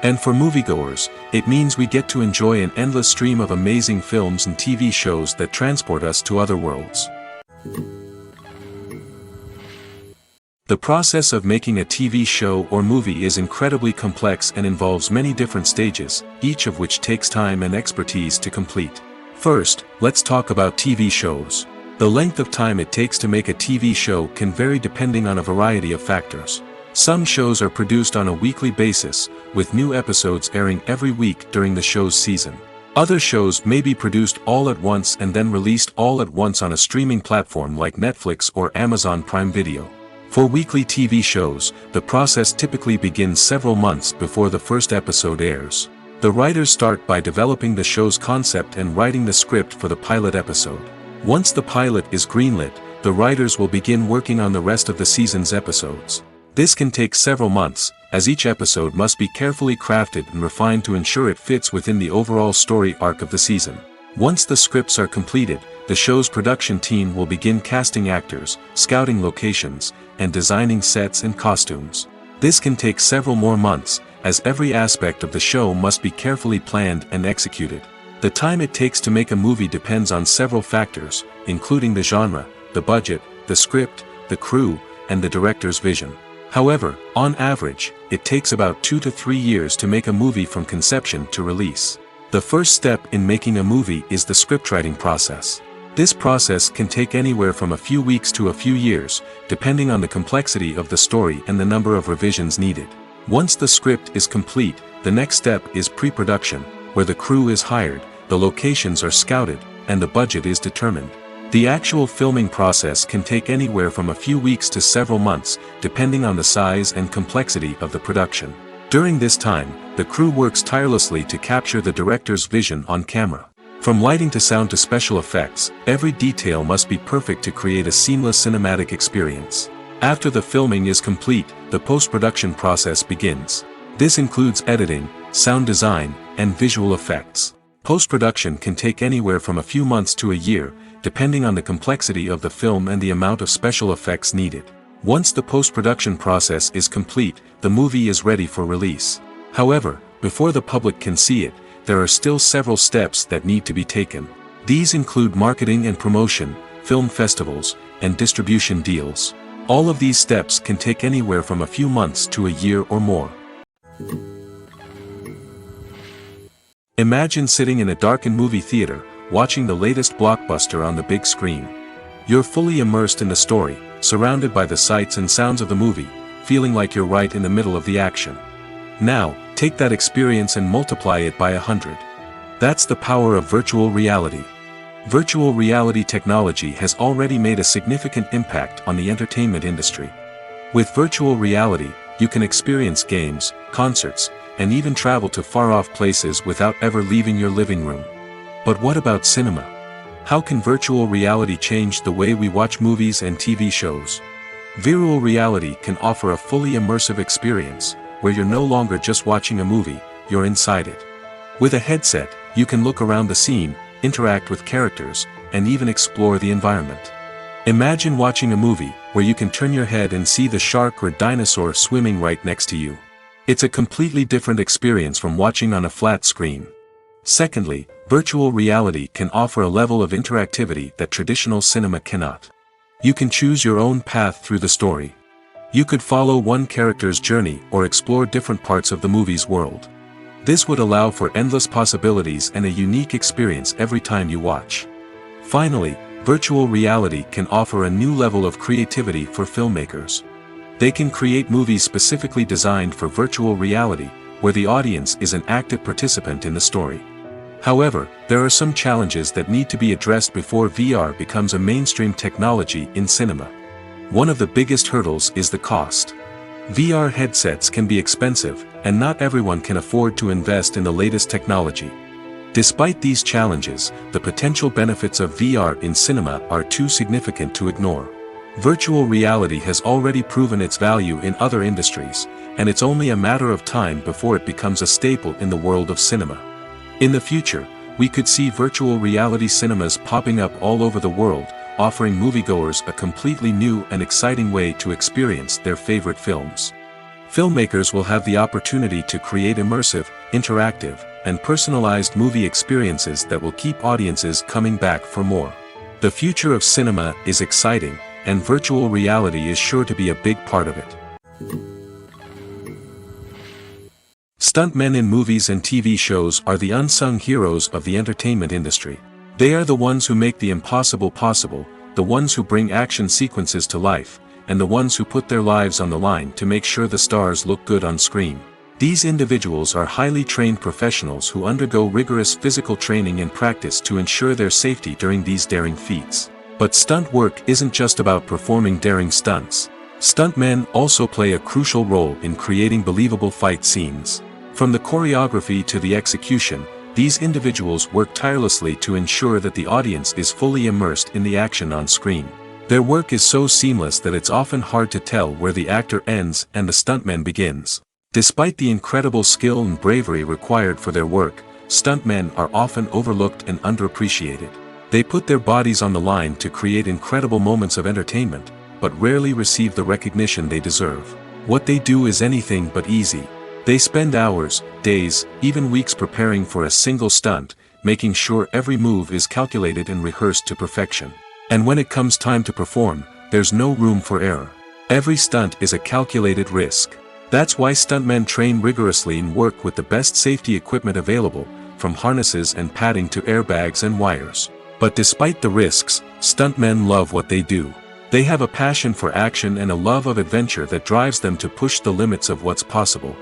And for moviegoers, it means we get to enjoy an endless stream of amazing films and TV shows that transport us to other worlds. The process of making a TV show or movie is incredibly complex and involves many different stages, each of which takes time and expertise to complete. First, let's talk about TV shows. The length of time it takes to make a TV show can vary depending on a variety of factors. Some shows are produced on a weekly basis, with new episodes airing every week during the show's season. Other shows may be produced all at once and then released all at once on a streaming platform like Netflix or Amazon Prime Video. For weekly TV shows, the process typically begins several months before the first episode airs. The writers start by developing the show's concept and writing the script for the pilot episode. Once the pilot is greenlit, the writers will begin working on the rest of the season's episodes. This can take several months, as each episode must be carefully crafted and refined to ensure it fits within the overall story arc of the season. Once the scripts are completed, the show's production team will begin casting actors, scouting locations, and designing sets and costumes. This can take several more months, as every aspect of the show must be carefully planned and executed. The time it takes to make a movie depends on several factors, including the genre, the budget, the script, the crew, and the director's vision. However, on average, it takes about 2 to 3 years to make a movie from conception to release. The first step in making a movie is the scriptwriting process. This process can take anywhere from a few weeks to a few years, depending on the complexity of the story and the number of revisions needed. Once the script is complete, the next step is pre-production, where the crew is hired, the locations are scouted, and the budget is determined. The actual filming process can take anywhere from a few weeks to several months, depending on the size and complexity of the production. During this time, the crew works tirelessly to capture the director's vision on camera. From lighting to sound to special effects, every detail must be perfect to create a seamless cinematic experience. After the filming is complete, the post-production process begins. This includes editing, sound design, and visual effects. Post-production can take anywhere from a few months to a year, depending on the complexity of the film and the amount of special effects needed. Once the post-production process is complete, the movie is ready for release. However, before the public can see it, there are still several steps that need to be taken. These include marketing and promotion, film festivals, and distribution deals. All of these steps can take anywhere from a few months to a year or more. Imagine sitting in a darkened movie theater, watching the latest blockbuster on the big screen. You're fully immersed in the story, surrounded by the sights and sounds of the movie, feeling like you're right in the middle of the action. Now, take that experience and multiply it by 100. That's the power of virtual reality. Virtual reality technology has already made a significant impact on the entertainment industry. With virtual reality, you can experience games, concerts, and even travel to far-off places without ever leaving your living room. But what about cinema? How can virtual reality change the way we watch movies and TV shows? Virtual reality can offer a fully immersive experience, where you're no longer just watching a movie, you're inside it. With a headset, you can look around the scene, interact with characters, and even explore the environment. Imagine watching a movie where you can turn your head and see the shark or dinosaur swimming right next to you. It's a completely different experience from watching on a flat screen. Secondly, virtual reality can offer a level of interactivity that traditional cinema cannot. You can choose your own path through the story. You could follow one character's journey or explore different parts of the movie's world. This would allow for endless possibilities and a unique experience every time you watch. Finally, virtual reality can offer a new level of creativity for filmmakers. They can create movies specifically designed for virtual reality, where the audience is an active participant in the story. However, there are some challenges that need to be addressed before VR becomes a mainstream technology in cinema. One of the biggest hurdles is the cost. VR headsets can be expensive, and not everyone can afford to invest in the latest technology. Despite these challenges, the potential benefits of VR in cinema are too significant to ignore. Virtual reality has already proven its value in other industries, and it's only a matter of time before it becomes a staple in the world of cinema. In the future, we could see virtual reality cinemas popping up all over the world, offering moviegoers a completely new and exciting way to experience their favorite films. Filmmakers will have the opportunity to create immersive, interactive, and personalized movie experiences that will keep audiences coming back for more. The future of cinema is exciting, and virtual reality is sure to be a big part of it. Stuntmen in movies and TV shows are the unsung heroes of the entertainment industry. They are the ones who make the impossible possible, the ones who bring action sequences to life, and the ones who put their lives on the line to make sure the stars look good on screen. These individuals are highly trained professionals who undergo rigorous physical training and practice to ensure their safety during these daring feats. But stunt work isn't just about performing daring stunts. Stuntmen also play a crucial role in creating believable fight scenes. From the choreography to the execution, these individuals work tirelessly to ensure that the audience is fully immersed in the action on screen. Their work is so seamless that it's often hard to tell where the actor ends and the stuntman begins. Despite the incredible skill and bravery required for their work, stuntmen are often overlooked and underappreciated. They put their bodies on the line to create incredible moments of entertainment, but rarely receive the recognition they deserve. What they do is anything but easy. They spend hours, days, even weeks preparing for a single stunt, making sure every move is calculated and rehearsed to perfection. And when it comes time to perform, there's no room for error. Every stunt is a calculated risk. That's why stuntmen train rigorously and work with the best safety equipment available, from harnesses and padding to airbags and wires. But despite the risks, stuntmen love what they do. They have a passion for action and a love of adventure that drives them to push the limits of what's possible.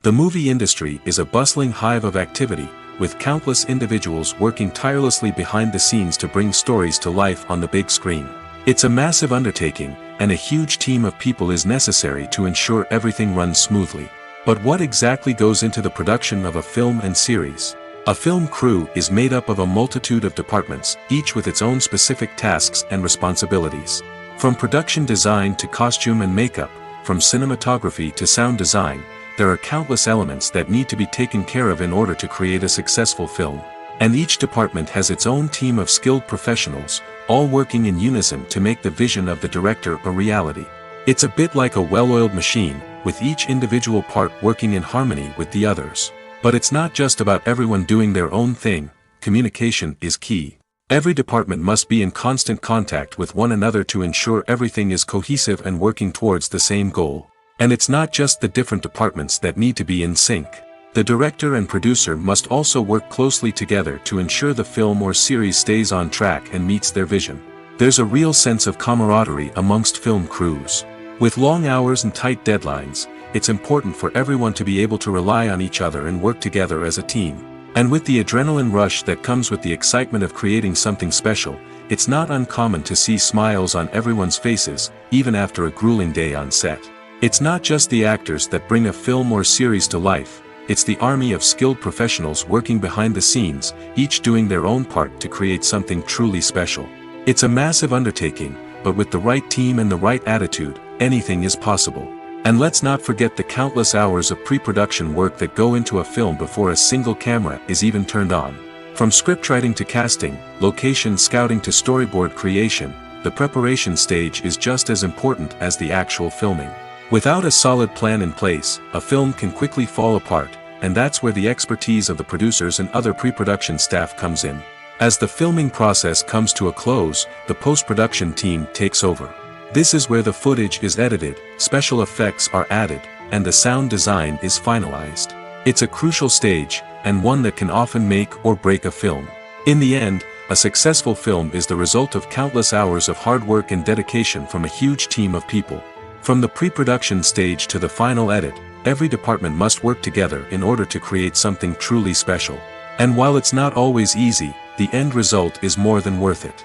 The movie industry is a bustling hive of activity, with countless individuals working tirelessly behind the scenes to bring stories to life on the big screen. It's a massive undertaking, and a huge team of people is necessary to ensure everything runs smoothly. But what exactly goes into the production of a film and series? A film crew is made up of a multitude of departments, each with its own specific tasks and responsibilities. From production design to costume and makeup, from cinematography to sound design, there are countless elements that need to be taken care of in order to create a successful film. And each department has its own team of skilled professionals, all working in unison to make the vision of the director a reality. It's a bit like a well-oiled machine, with each individual part working in harmony with the others. But it's not just about everyone doing their own thing. Communication is key. Every department must be in constant contact with one another to ensure everything is cohesive and working towards the same goal. And it's not just the different departments that need to be in sync. The director and producer must also work closely together to ensure the film or series stays on track and meets their vision. There's a real sense of camaraderie amongst film crews. With long hours and tight deadlines, it's important for everyone to be able to rely on each other and work together as a team. And with the adrenaline rush that comes with the excitement of creating something special, it's not uncommon to see smiles on everyone's faces, even after a grueling day on set. It's not just the actors that bring a film or series to life, it's the army of skilled professionals working behind the scenes, each doing their own part to create something truly special. It's a massive undertaking, but with the right team and the right attitude, anything is possible. And let's not forget the countless hours of pre-production work that go into a film before a single camera is even turned on. From scriptwriting to casting, location scouting to storyboard creation, the preparation stage is just as important as the actual filming. Without a solid plan in place, a film can quickly fall apart, and that's where the expertise of the producers and other pre-production staff comes in. As the filming process comes to a close, the post-production team takes over. This is where the footage is edited, special effects are added, and the sound design is finalized. It's a crucial stage, and one that can often make or break a film. In the end, a successful film is the result of countless hours of hard work and dedication from a huge team of people. From the pre-production stage to the final edit, every department must work together in order to create something truly special. And while it's not always easy, the end result is more than worth it.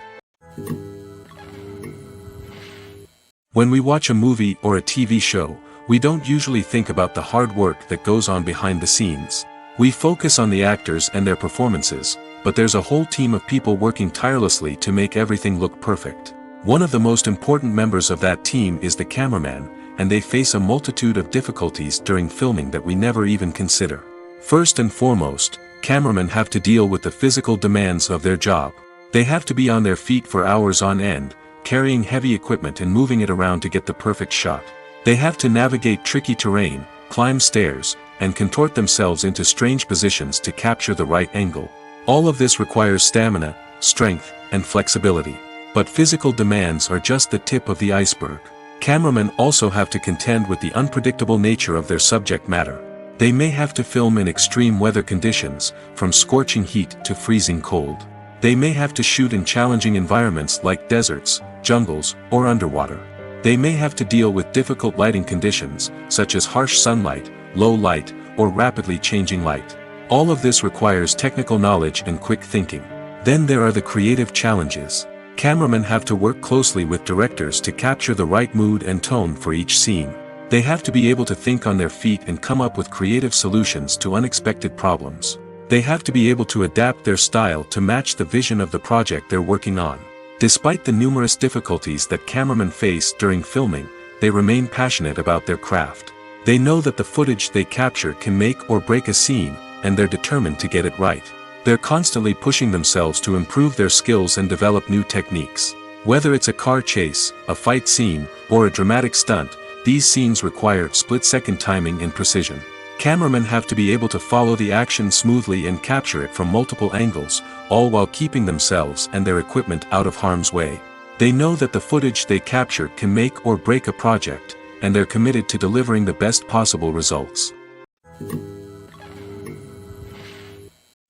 When we watch a movie or a TV show, we don't usually think about the hard work that goes on behind the scenes. We focus on the actors and their performances, but there's a whole team of people working tirelessly to make everything look perfect. One of the most important members of that team is the cameraman, and they face a multitude of difficulties during filming that we never even consider. First and foremost, cameramen have to deal with the physical demands of their job. They have to be on their feet for hours on end, carrying heavy equipment and moving it around to get the perfect shot. They have to navigate tricky terrain, climb stairs, and contort themselves into strange positions to capture the right angle. All of this requires stamina, strength, and flexibility. But physical demands are just the tip of the iceberg. Cameramen also have to contend with the unpredictable nature of their subject matter. They may have to film in extreme weather conditions, from scorching heat to freezing cold. They may have to shoot in challenging environments like deserts, jungles, or underwater. They may have to deal with difficult lighting conditions, such as harsh sunlight, low light, or rapidly changing light. All of this requires technical knowledge and quick thinking. Then there are the creative challenges. Cameramen have to work closely with directors to capture the right mood and tone for each scene. They have to be able to think on their feet and come up with creative solutions to unexpected problems. They have to be able to adapt their style to match the vision of the project they're working on. Despite the numerous difficulties that cameramen face during filming, they remain passionate about their craft. They know that the footage they capture can make or break a scene, and they're determined to get it right. They're constantly pushing themselves to improve their skills and develop new techniques. Whether it's a car chase, a fight scene, or a dramatic stunt, these scenes require split-second timing and precision. Cameramen have to be able to follow the action smoothly and capture it from multiple angles, all while keeping themselves and their equipment out of harm's way. They know that the footage they capture can make or break a project, and they're committed to delivering the best possible results.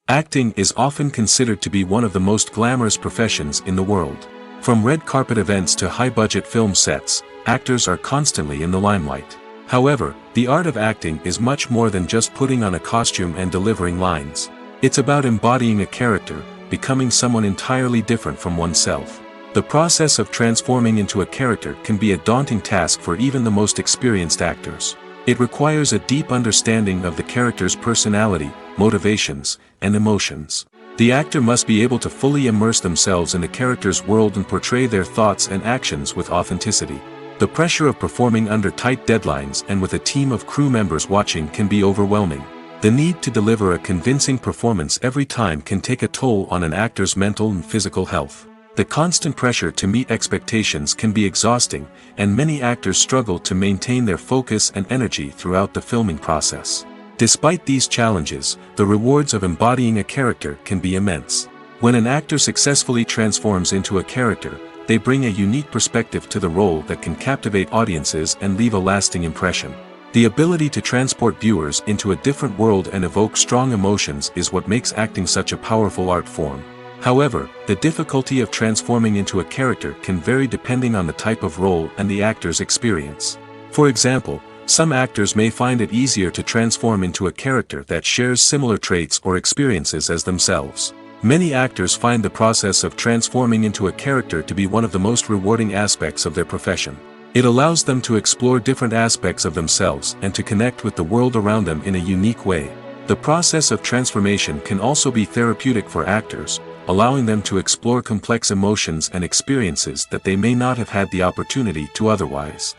Acting is often considered to be one of the most glamorous professions in the world. From red carpet events to high-budget film sets, actors are constantly in the limelight. However, the art of acting is much more than just putting on a costume and delivering lines. It's about embodying a character, becoming someone entirely different from oneself. The process of transforming into a character can be a daunting task for even the most experienced actors. It requires a deep understanding of the character's personality, motivations, and emotions. The actor must be able to fully immerse themselves in the character's world and portray their thoughts and actions with authenticity. The pressure of performing under tight deadlines and with a team of crew members watching can be overwhelming. The need to deliver a convincing performance every time can take a toll on an actor's mental and physical health. The constant pressure to meet expectations can be exhausting, and many actors struggle to maintain their focus and energy throughout the filming process. Despite these challenges, the rewards of embodying a character can be immense. When an actor successfully transforms into a character, they bring a unique perspective to the role that can captivate audiences and leave a lasting impression. The ability to transport viewers into a different world and evoke strong emotions is what makes acting such a powerful art form. However, the difficulty of transforming into a character can vary depending on the type of role and the actor's experience. For example, some actors may find it easier to transform into a character that shares similar traits or experiences as themselves. Many actors find the process of transforming into a character to be one of the most rewarding aspects of their profession. It allows them to explore different aspects of themselves and to connect with the world around them in a unique way. The process of transformation can also be therapeutic for actors, allowing them to explore complex emotions and experiences that they may not have had the opportunity to otherwise.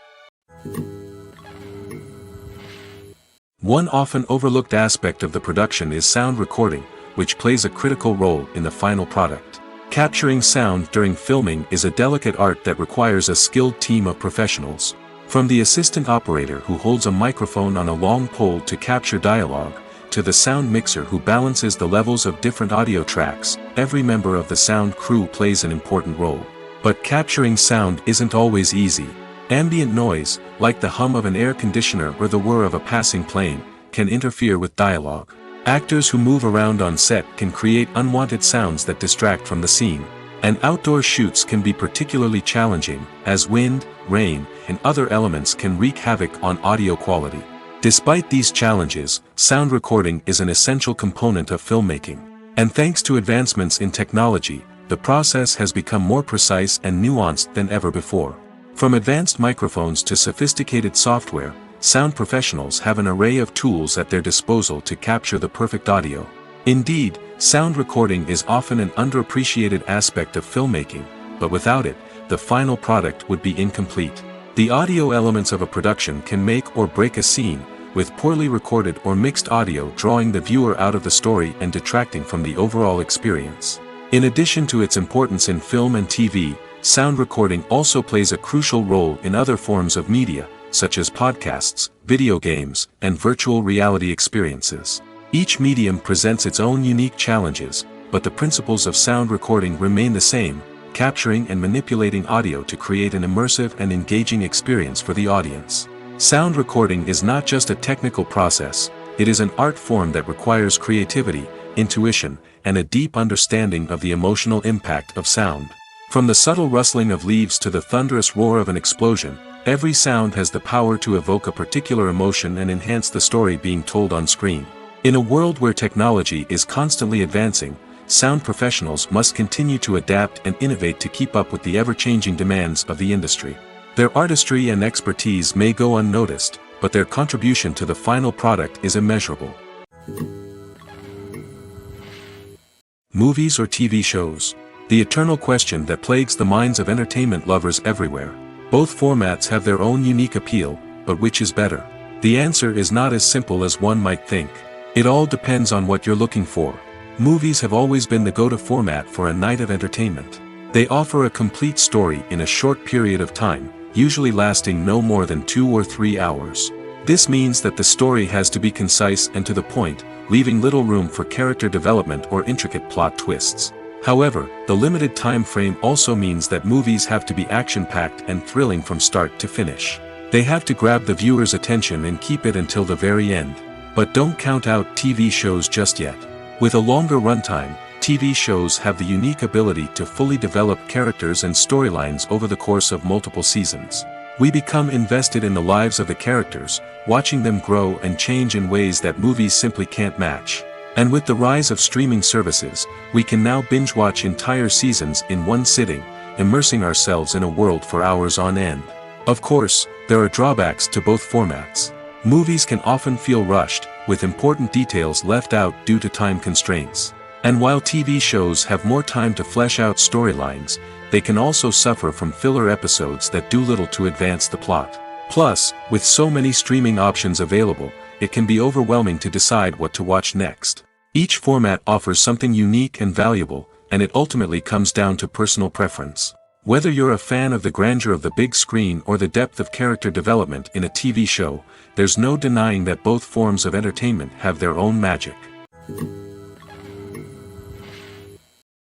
One often overlooked aspect of the production is sound recording, which plays a critical role in the final product. Capturing sound during filming is a delicate art that requires a skilled team of professionals. From the assistant operator who holds a microphone on a long pole to capture dialogue, to the sound mixer who balances the levels of different audio tracks, every member of the sound crew plays an important role. But capturing sound isn't always easy. Ambient noise, like the hum of an air conditioner or the whir of a passing plane, can interfere with dialogue. Actors who move around on set can create unwanted sounds that distract from the scene. And outdoor shoots can be particularly challenging, as wind, rain, and other elements can wreak havoc on audio quality. Despite these challenges, sound recording is an essential component of filmmaking. And thanks to advancements in technology, the process has become more precise and nuanced than ever before. From advanced microphones to sophisticated software, sound professionals have an array of tools at their disposal to capture the perfect audio. Indeed, sound recording is often an underappreciated aspect of filmmaking, but without it, the final product would be incomplete. The audio elements of a production can make or break a scene, with poorly recorded or mixed audio drawing the viewer out of the story and detracting from the overall experience. In addition to its importance in film and TV, sound recording also plays a crucial role in other forms of media, such as podcasts, video games, and virtual reality experiences. Each medium presents its own unique challenges, but the principles of sound recording remain the same, capturing and manipulating audio to create an immersive and engaging experience for the audience. Sound recording is not just a technical process, it is an art form that requires creativity, intuition, and a deep understanding of the emotional impact of sound. From the subtle rustling of leaves to the thunderous roar of an explosion, every sound has the power to evoke a particular emotion and enhance the story being told on screen. In a world where technology is constantly advancing, sound professionals must continue to adapt and innovate to keep up with the ever-changing demands of the industry. Their artistry and expertise may go unnoticed, but their contribution to the final product is immeasurable. Movies or TV shows? The eternal question that plagues the minds of entertainment lovers everywhere. Both formats have their own unique appeal, but which is better? The answer is not as simple as one might think. It all depends on what you're looking for. Movies have always been the go-to format for a night of entertainment. They offer a complete story in a short period of time, usually lasting no more than 2 or 3 hours. This means that the story has to be concise and to the point, leaving little room for character development or intricate plot twists. However, the limited time frame also means that movies have to be action-packed and thrilling from start to finish. They have to grab the viewer's attention and keep it until the very end. But don't count out TV shows just yet. With a longer runtime, TV shows have the unique ability to fully develop characters and storylines over the course of multiple seasons. We become invested in the lives of the characters, watching them grow and change in ways that movies simply can't match. And with the rise of streaming services, we can now binge-watch entire seasons in one sitting, immersing ourselves in a world for hours on end. Of course, there are drawbacks to both formats. Movies can often feel rushed, with important details left out due to time constraints. And while TV shows have more time to flesh out storylines, they can also suffer from filler episodes that do little to advance the plot. Plus, with so many streaming options available, it can be overwhelming to decide what to watch next. Each format offers something unique and valuable, and it ultimately comes down to personal preference. Whether you're a fan of the grandeur of the big screen or the depth of character development in a TV show, there's no denying that both forms of entertainment have their own magic.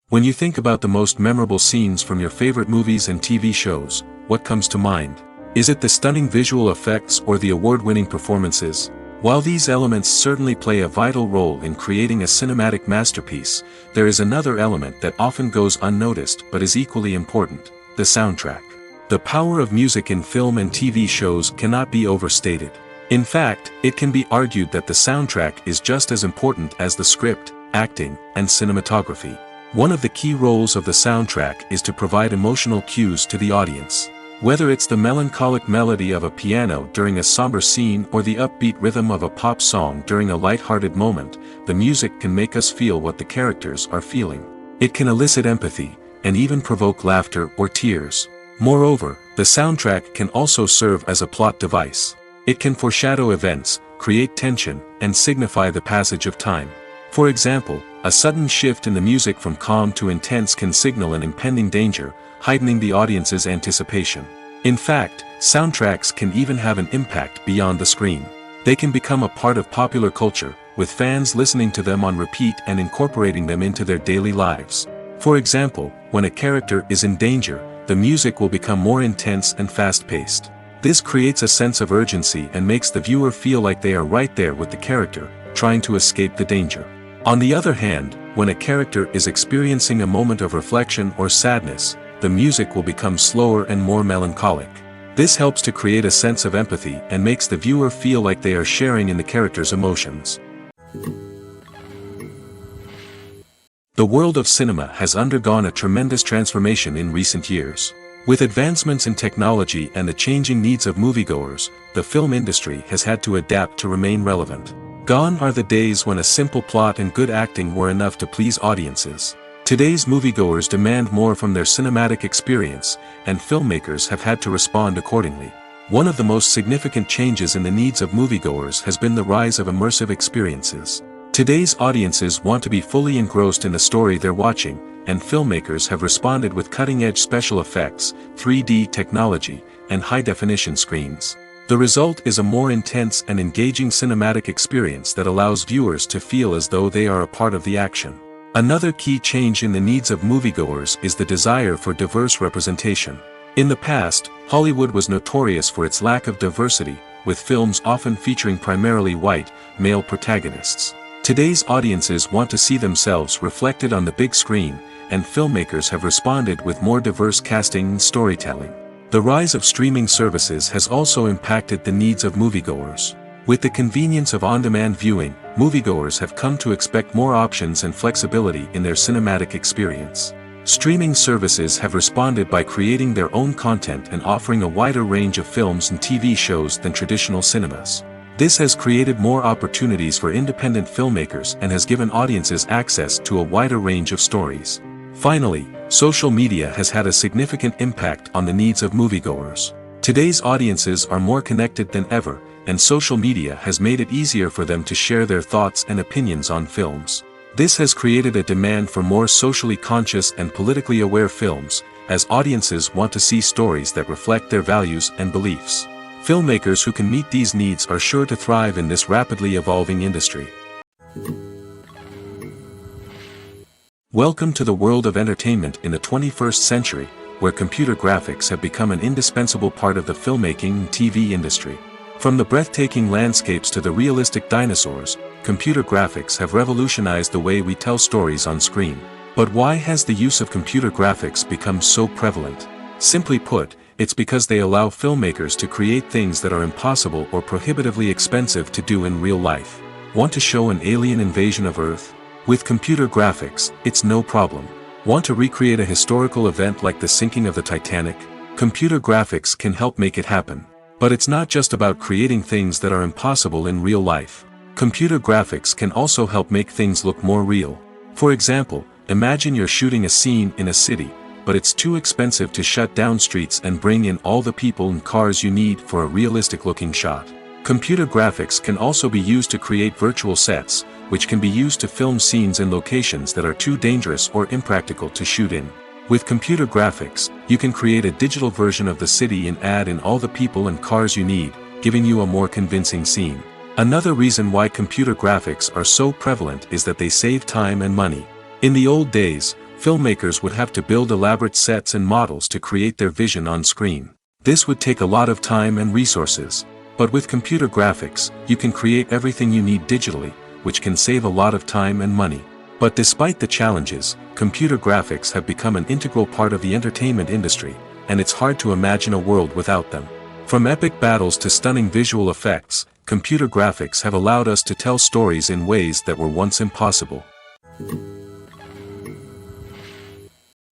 When you think about the most memorable scenes from your favorite movies and TV shows, what comes to mind? Is it the stunning visual effects or the award-winning performances? While these elements certainly play a vital role in creating a cinematic masterpiece, there is another element that often goes unnoticed but is equally important: the soundtrack. The power of music in film and TV shows cannot be overstated. In fact, it can be argued that the soundtrack is just as important as the script, acting, and cinematography. One of the key roles of the soundtrack is to provide emotional cues to the audience. Whether it's the melancholic melody of a piano during a somber scene or the upbeat rhythm of a pop song during a light-hearted moment, the music can make us feel what the characters are feeling. It can elicit empathy, and even provoke laughter or tears. Moreover, the soundtrack can also serve as a plot device. It can foreshadow events, create tension, and signify the passage of time. For example, a sudden shift in the music from calm to intense can signal an impending danger, heightening the audience's anticipation. In fact, soundtracks can even have an impact beyond the screen. They can become a part of popular culture, with fans listening to them on repeat and incorporating them into their daily lives. For example, when a character is in danger, the music will become more intense and fast-paced. This creates a sense of urgency and makes the viewer feel like they are right there with the character, trying to escape the danger. On the other hand, when a character is experiencing a moment of reflection or sadness, the music will become slower and more melancholic. This helps to create a sense of empathy and makes the viewer feel like they are sharing in the character's emotions. The world of cinema has undergone a tremendous transformation in recent years. With advancements in technology and the changing needs of moviegoers, the film industry has had to adapt to remain relevant. Gone are the days when a simple plot and good acting were enough to please audiences. Today's moviegoers demand more from their cinematic experience, and filmmakers have had to respond accordingly. One of the most significant changes in the needs of moviegoers has been the rise of immersive experiences. Today's audiences want to be fully engrossed in the story they're watching, and filmmakers have responded with cutting-edge special effects, 3D technology, and high-definition screens. The result is a more intense and engaging cinematic experience that allows viewers to feel as though they are a part of the action. Another key change in the needs of moviegoers is the desire for diverse representation. In the past, Hollywood was notorious for its lack of diversity, with films often featuring primarily white, male protagonists. Today's audiences want to see themselves reflected on the big screen, and filmmakers have responded with more diverse casting and storytelling. The rise of streaming services has also impacted the needs of moviegoers. With the convenience of on-demand viewing, moviegoers have come to expect more options and flexibility in their cinematic experience. Streaming services have responded by creating their own content and offering a wider range of films and TV shows than traditional cinemas. This has created more opportunities for independent filmmakers and has given audiences access to a wider range of stories. Finally, social media has had a significant impact on the needs of moviegoers. Today's audiences are more connected than ever, and social media has made it easier for them to share their thoughts and opinions on films. This has created a demand for more socially conscious and politically aware films, as audiences want to see stories that reflect their values and beliefs. Filmmakers who can meet these needs are sure to thrive in this rapidly evolving industry. Welcome to the world of entertainment in the 21st century, where computer graphics have become an indispensable part of the filmmaking and TV industry. From the breathtaking landscapes to the realistic dinosaurs, computer graphics have revolutionized the way we tell stories on screen. But why has the use of computer graphics become so prevalent? Simply put, it's because they allow filmmakers to create things that are impossible or prohibitively expensive to do in real life. Want to show an alien invasion of Earth? With computer graphics, it's no problem. Want to recreate a historical event like the sinking of the Titanic? Computer graphics can help make it happen. But it's not just about creating things that are impossible in real life. Computer graphics can also help make things look more real. For example, imagine you're shooting a scene in a city, but it's too expensive to shut down streets and bring in all the people and cars you need for a realistic-looking shot. Computer graphics can also be used to create virtual sets, which can be used to film scenes in locations that are too dangerous or impractical to shoot in. With computer graphics, you can create a digital version of the city and add in all the people and cars you need, giving you a more convincing scene. Another reason why computer graphics are so prevalent is that they save time and money. In the old days, filmmakers would have to build elaborate sets and models to create their vision on screen. This would take a lot of time and resources. But with computer graphics, you can create everything you need digitally, which can save a lot of time and money. But despite the challenges, computer graphics have become an integral part of the entertainment industry, and it's hard to imagine a world without them. From epic battles to stunning visual effects, computer graphics have allowed us to tell stories in ways that were once impossible.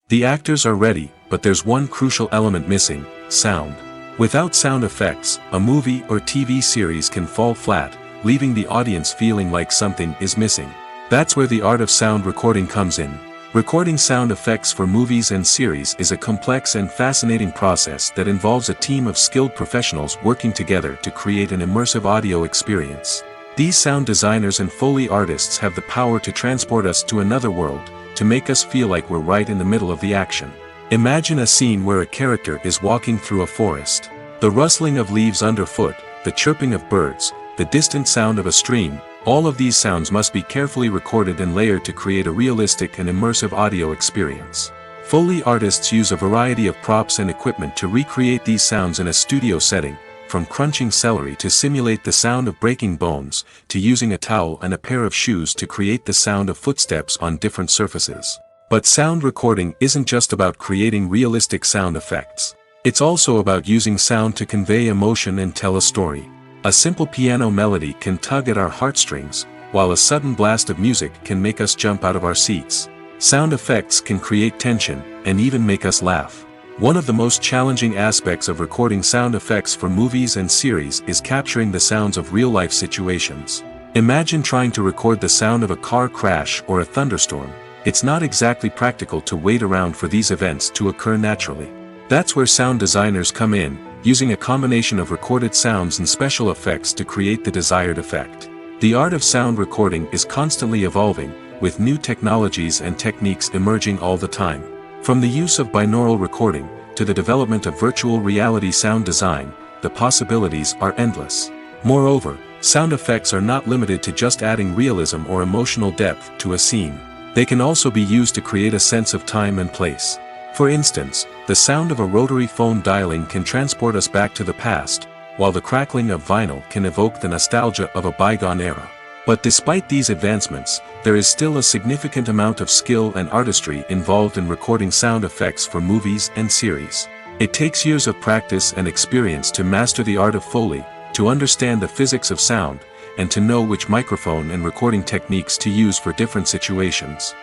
The actors are ready, but there's one crucial element missing: sound. Without sound effects, a movie or TV series can fall flat, leaving the audience feeling like something is missing. That's where the art of sound recording comes in. Recording sound effects for movies and series is a complex and fascinating process that involves a team of skilled professionals working together to create an immersive audio experience. These sound designers and Foley artists have the power to transport us to another world, to make us feel like we're right in the middle of the action. Imagine a scene where a character is walking through a forest. The rustling of leaves underfoot, the chirping of birds, the distant sound of a stream, all of these sounds must be carefully recorded and layered to create a realistic and immersive audio experience. Foley artists use a variety of props and equipment to recreate these sounds in a studio setting, from crunching celery to simulate the sound of breaking bones, to using a towel and a pair of shoes to create the sound of footsteps on different surfaces. But sound recording isn't just about creating realistic sound effects. It's also about using sound to convey emotion and tell a story. A simple piano melody can tug at our heartstrings, while a sudden blast of music can make us jump out of our seats. Sound effects can create tension, and even make us laugh. One of the most challenging aspects of recording sound effects for movies and series is capturing the sounds of real-life situations. Imagine trying to record the sound of a car crash or a thunderstorm. It's not exactly practical to wait around for these events to occur naturally. That's where sound designers come in, using a combination of recorded sounds and special effects to create the desired effect. The art of sound recording is constantly evolving, with new technologies and techniques emerging all the time. From the use of binaural recording, to the development of virtual reality sound design, the possibilities are endless. Moreover, sound effects are not limited to just adding realism or emotional depth to a scene. They can also be used to create a sense of time and place. For instance, the sound of a rotary phone dialing can transport us back to the past, while the crackling of vinyl can evoke the nostalgia of a bygone era. But despite these advancements, there is still a significant amount of skill and artistry involved in recording sound effects for movies and series. It takes years of practice and experience to master the art of Foley, to understand the physics of sound, and to know which microphone and recording techniques to use for different situations.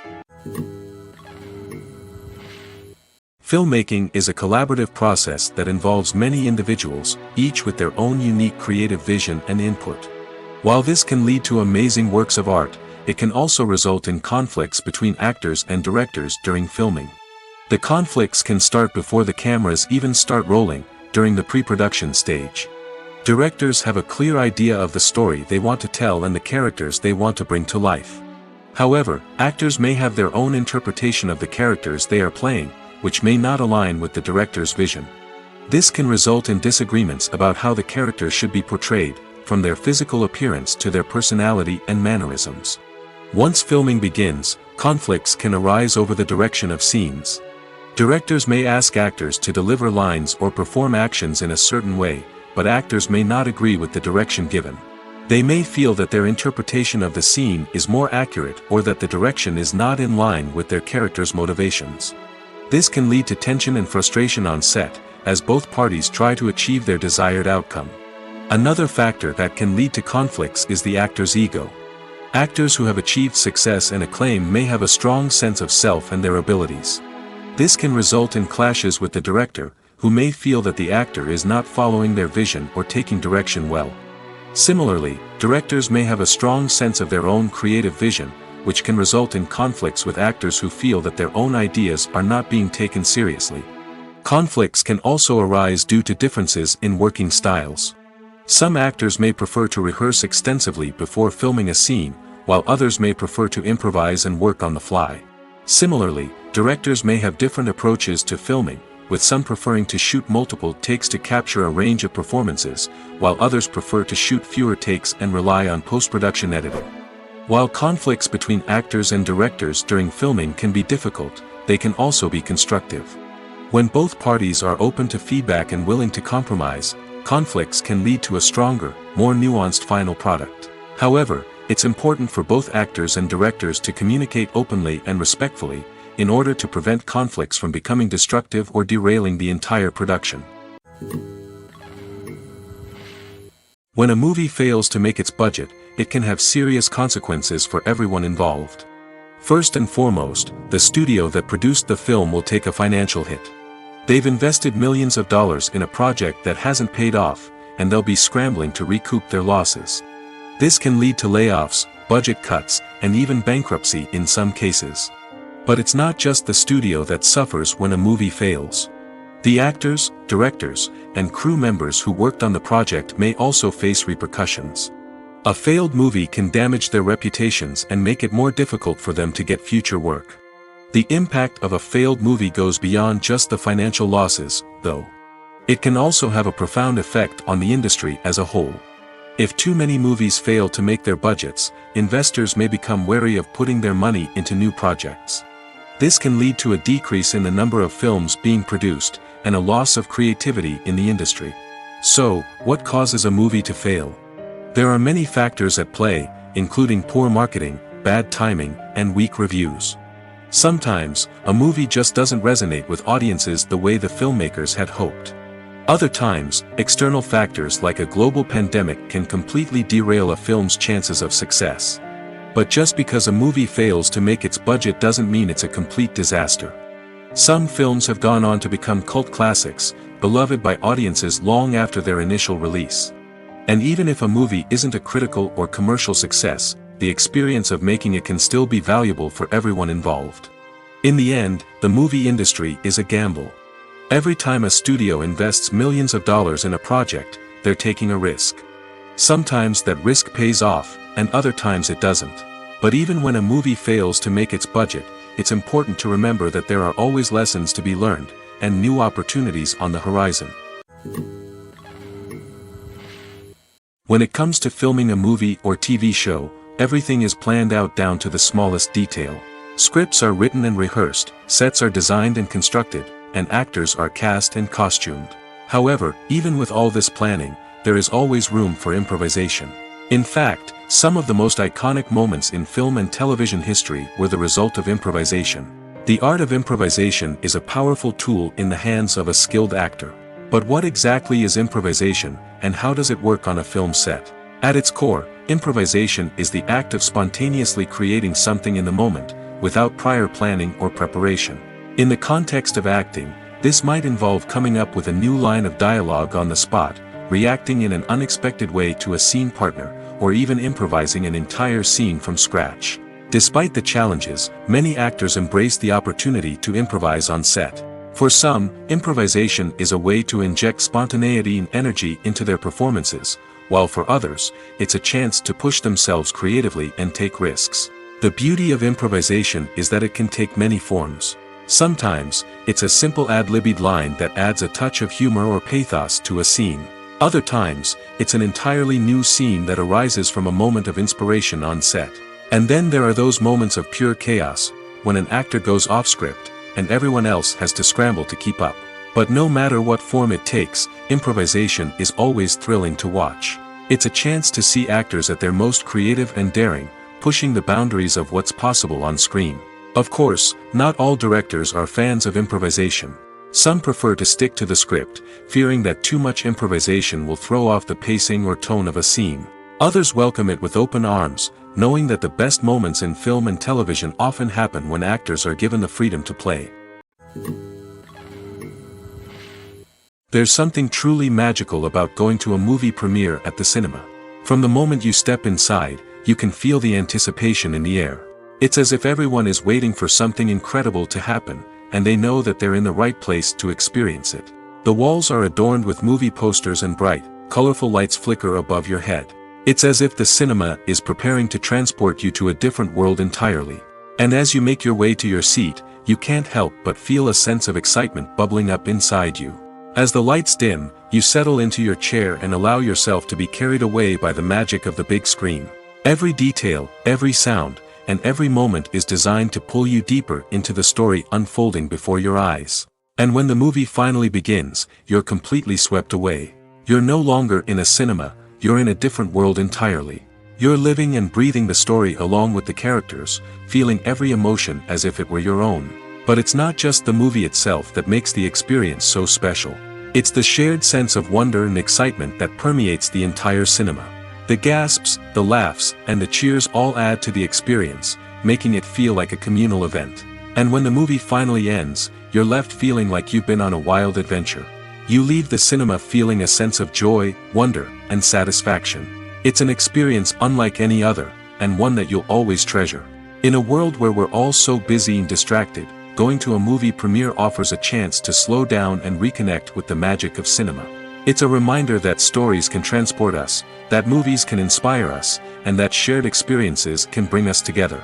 Filmmaking is a collaborative process that involves many individuals, each with their own unique creative vision and input. While this can lead to amazing works of art, it can also result in conflicts between actors and directors during filming. The conflicts can start before the cameras even start rolling, during the pre-production stage. Directors have a clear idea of the story they want to tell and the characters they want to bring to life. However, actors may have their own interpretation of the characters they are playing, which may not align with the director's vision. This can result in disagreements about how the characters should be portrayed, from their physical appearance to their personality and mannerisms. Once filming begins, conflicts can arise over the direction of scenes. Directors may ask actors to deliver lines or perform actions in a certain way, but actors may not agree with the direction given. They may feel that their interpretation of the scene is more accurate or that the direction is not in line with their character's motivations. This can lead to tension and frustration on set, as both parties try to achieve their desired outcome. Another factor that can lead to conflicts is the actor's ego. Actors who have achieved success and acclaim may have a strong sense of self and their abilities. This can result in clashes with the director, who may feel that the actor is not following their vision or taking direction well. Similarly, directors may have a strong sense of their own creative vision, which can result in conflicts with actors who feel that their own ideas are not being taken seriously. Conflicts can also arise due to differences in working styles. Some actors may prefer to rehearse extensively before filming a scene, while others may prefer to improvise and work on the fly. Similarly, directors may have different approaches to filming, with some preferring to shoot multiple takes to capture a range of performances, while others prefer to shoot fewer takes and rely on post-production editing. While conflicts between actors and directors during filming can be difficult, they can also be constructive. When both parties are open to feedback and willing to compromise, conflicts can lead to a stronger, more nuanced final product. However, it's important for both actors and directors to communicate openly and respectfully, in order to prevent conflicts from becoming destructive or derailing the entire production. When a movie fails to make its budget, it can have serious consequences for everyone involved. First and foremost, the studio that produced the film will take a financial hit. They've invested millions of dollars in a project that hasn't paid off, and they'll be scrambling to recoup their losses. This can lead to layoffs, budget cuts, and even bankruptcy in some cases. But it's not just the studio that suffers when a movie fails. The actors, directors, and crew members who worked on the project may also face repercussions. A failed movie can damage their reputations and make it more difficult for them to get future work. The impact of a failed movie goes beyond just the financial losses, though. It can also have a profound effect on the industry as a whole. If too many movies fail to make their budgets, investors may become wary of putting their money into new projects. This can lead to a decrease in the number of films being produced, and a loss of creativity in the industry. So, what causes a movie to fail? There are many factors at play, including poor marketing, bad timing, and weak reviews. Sometimes, a movie just doesn't resonate with audiences the way the filmmakers had hoped. Other times, external factors like a global pandemic can completely derail a film's chances of success. But just because a movie fails to make its budget doesn't mean it's a complete disaster. Some films have gone on to become cult classics, beloved by audiences long after their initial release. And even if a movie isn't a critical or commercial success, the experience of making it can still be valuable for everyone involved. In the end, the movie industry is a gamble. Every time a studio invests millions of dollars in a project, they're taking a risk. Sometimes that risk pays off, and other times it doesn't. But even when a movie fails to make its budget, it's important to remember that there are always lessons to be learned, and new opportunities on the horizon. When it comes to filming a movie or TV show, everything is planned out down to the smallest detail. Scripts are written and rehearsed, sets are designed and constructed, and actors are cast and costumed. However, even with all this planning, there is always room for improvisation. In fact, some of the most iconic moments in film and television history were the result of improvisation. The art of improvisation is a powerful tool in the hands of a skilled actor. But what exactly is improvisation, and how does it work on a film set? At its core, improvisation is the act of spontaneously creating something in the moment, without prior planning or preparation. In the context of acting, this might involve coming up with a new line of dialogue on the spot, reacting in an unexpected way to a scene partner, or even improvising an entire scene from scratch. Despite the challenges, many actors embrace the opportunity to improvise on set. For some, improvisation is a way to inject spontaneity and energy into their performances, while for others, it's a chance to push themselves creatively and take risks. The beauty of improvisation is that it can take many forms. Sometimes, it's a simple ad-libbed line that adds a touch of humor or pathos to a scene. Other times, it's an entirely new scene that arises from a moment of inspiration on set. And then there are those moments of pure chaos, when an actor goes off script, and everyone else has to scramble to keep up. But no matter what form it takes, improvisation is always thrilling to watch. It's a chance to see actors at their most creative and daring, pushing the boundaries of what's possible on screen. Of course, not all directors are fans of improvisation. Some prefer to stick to the script, fearing that too much improvisation will throw off the pacing or tone of a scene. Others welcome it with open arms, knowing that the best moments in film and television often happen when actors are given the freedom to play. There's something truly magical about going to a movie premiere at the cinema. From the moment you step inside, you can feel the anticipation in the air. It's as if everyone is waiting for something incredible to happen, and they know that they're in the right place to experience it. The walls are adorned with movie posters and bright, colorful lights flicker above your head. It's as if the cinema is preparing to transport you to a different world entirely. And as you make your way to your seat, you can't help but feel a sense of excitement bubbling up inside you. As the lights dim, you settle into your chair and allow yourself to be carried away by the magic of the big screen. Every detail, every sound, and every moment is designed to pull you deeper into the story unfolding before your eyes. And when the movie finally begins, you're completely swept away. You're no longer in a cinema, you're in a different world entirely. You're living and breathing the story along with the characters, feeling every emotion as if it were your own. But it's not just the movie itself that makes the experience so special. It's the shared sense of wonder and excitement that permeates the entire cinema. The gasps, the laughs, and the cheers all add to the experience, making it feel like a communal event. And when the movie finally ends, you're left feeling like you've been on a wild adventure. You leave the cinema feeling a sense of joy, wonder, and satisfaction. It's an experience unlike any other, and one that you'll always treasure. In a world where we're all so busy and distracted, going to a movie premiere offers a chance to slow down and reconnect with the magic of cinema. It's a reminder that stories can transport us, that movies can inspire us, and that shared experiences can bring us together.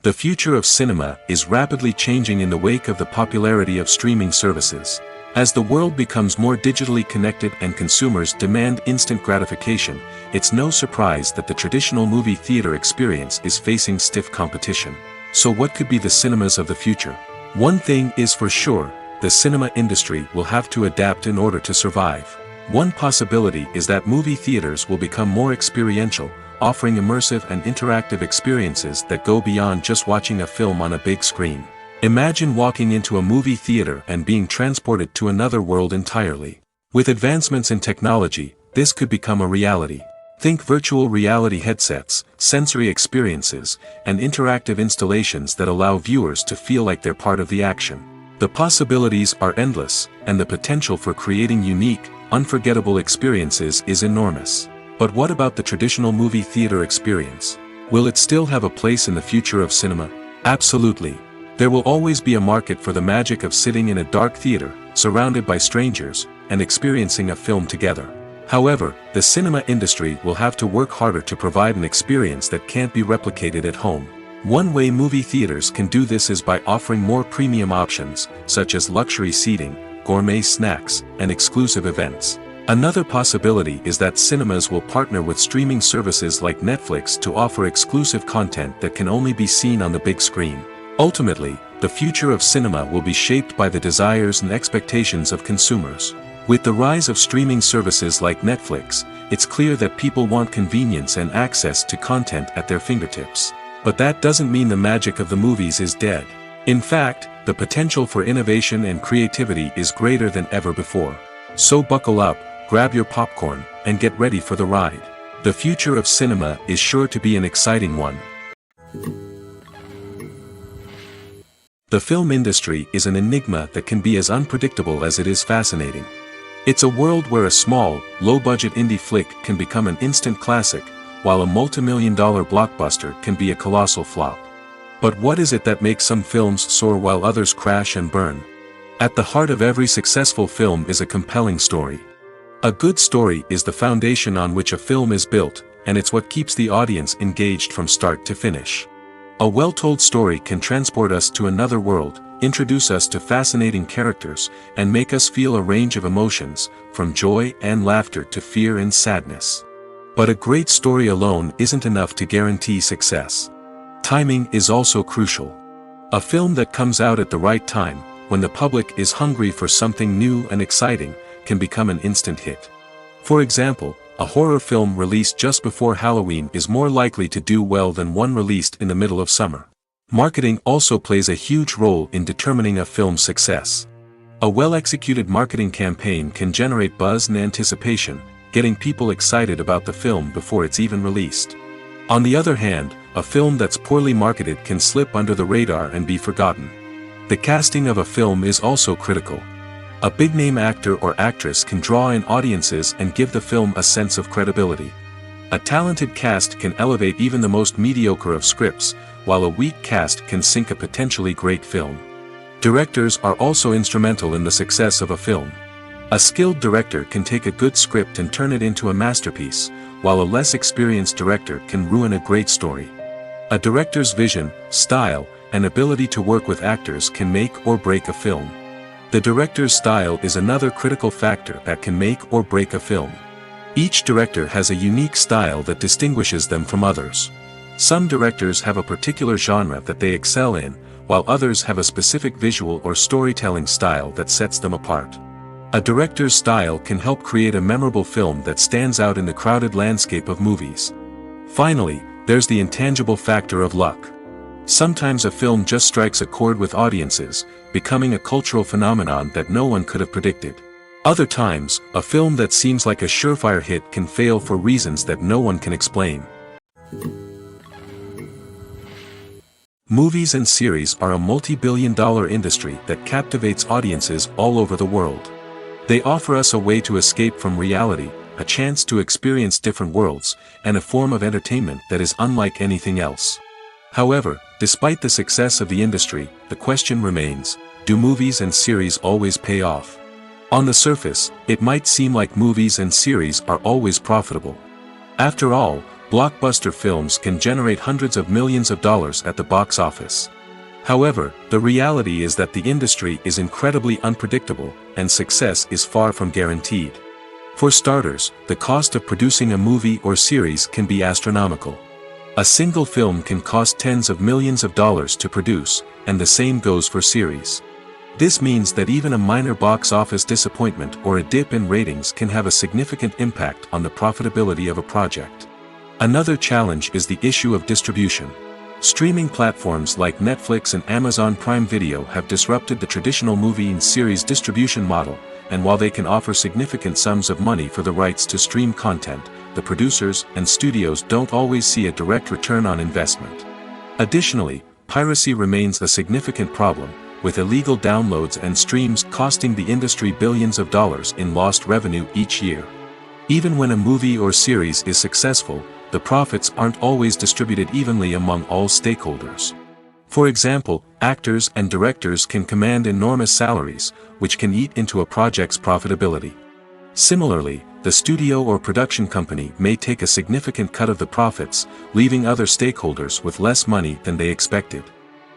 The future of cinema is rapidly changing in the wake of the popularity of streaming services. As the world becomes more digitally connected and consumers demand instant gratification, it's no surprise that the traditional movie theater experience is facing stiff competition. So what could be the cinemas of the future? One thing is for sure, the cinema industry will have to adapt in order to survive. One possibility is that movie theaters will become more experiential, offering immersive and interactive experiences that go beyond just watching a film on a big screen. Imagine walking into a movie theater and being transported to another world entirely. With advancements in technology, this could become a reality. Think virtual reality headsets, sensory experiences, and interactive installations that allow viewers to feel like they're part of the action. The possibilities are endless, and the potential for creating unique, unforgettable experiences is enormous. But what about the traditional movie theater experience? Will it still have a place in the future of cinema? Absolutely. There will always be a market for the magic of sitting in a dark theater, surrounded by strangers, and experiencing a film together. However, the cinema industry will have to work harder to provide an experience that can't be replicated at home. One way movie theaters can do this is by offering more premium options, such as luxury seating, gourmet snacks, and exclusive events. Another possibility is that cinemas will partner with streaming services like Netflix to offer exclusive content that can only be seen on the big screen. Ultimately, the future of cinema will be shaped by the desires and expectations of consumers. With the rise of streaming services like Netflix, it's clear that people want convenience and access to content at their fingertips. But that doesn't mean the magic of the movies is dead. In fact, the potential for innovation and creativity is greater than ever before. So buckle up, grab your popcorn, and get ready for the ride. The future of cinema is sure to be an exciting one. The film industry is an enigma that can be as unpredictable as it is fascinating. It's a world where a small, low-budget indie flick can become an instant classic, while a multi-million-dollar blockbuster can be a colossal flop. But what is it that makes some films soar while others crash and burn? At the heart of every successful film is a compelling story. A good story is the foundation on which a film is built, and it's what keeps the audience engaged from start to finish. A well-told story can transport us to another world, introduce us to fascinating characters, and make us feel a range of emotions, from joy and laughter to fear and sadness. But a great story alone isn't enough to guarantee success. Timing is also crucial. A film that comes out at the right time, when the public is hungry for something new and exciting, can become an instant hit. For example, a horror film released just before Halloween is more likely to do well than one released in the middle of summer. Marketing also plays a huge role in determining a film's success. A well-executed marketing campaign can generate buzz and anticipation, getting people excited about the film before it's even released. On the other hand, a film that's poorly marketed can slip under the radar and be forgotten. The casting of a film is also critical. A big-name actor or actress can draw in audiences and give the film a sense of credibility. A talented cast can elevate even the most mediocre of scripts, while a weak cast can sink a potentially great film. Directors are also instrumental in the success of a film. A skilled director can take a good script and turn it into a masterpiece, while a less experienced director can ruin a great story. A director's vision, style, and ability to work with actors can make or break a film. The director's style is another critical factor that can make or break a film. Each director has a unique style that distinguishes them from others. Some directors have a particular genre that they excel in, while others have a specific visual or storytelling style that sets them apart. A director's style can help create a memorable film that stands out in the crowded landscape of movies. Finally, there's the intangible factor of luck. Sometimes a film just strikes a chord with audiences, becoming a cultural phenomenon that no one could have predicted. Other times, a film that seems like a surefire hit can fail for reasons that no one can explain. Movies and series are a multi-billion-dollar industry that captivates audiences all over the world. They offer us a way to escape from reality, a chance to experience different worlds, and a form of entertainment that is unlike anything else. However, despite the success of the industry, the question remains, do movies and series always pay off? On the surface, it might seem like movies and series are always profitable. After all, blockbuster films can generate hundreds of millions of dollars at the box office. However, the reality is that the industry is incredibly unpredictable, and success is far from guaranteed. For starters, the cost of producing a movie or series can be astronomical. A single film can cost tens of millions of dollars to produce, and the same goes for series. This means that even a minor box office disappointment or a dip in ratings can have a significant impact on the profitability of a project. Another challenge is the issue of distribution. Streaming platforms like Netflix and Amazon Prime Video have disrupted the traditional movie and series distribution model, and while they can offer significant sums of money for the rights to stream content, the producers and studios don't always see a direct return on investment. Additionally, piracy remains a significant problem, with illegal downloads and streams costing the industry billions of dollars in lost revenue each year. Even when a movie or series is successful, the profits aren't always distributed evenly among all stakeholders. For example, actors and directors can command enormous salaries, which can eat into a project's profitability. Similarly, the studio or production company may take a significant cut of the profits, leaving other stakeholders with less money than they expected.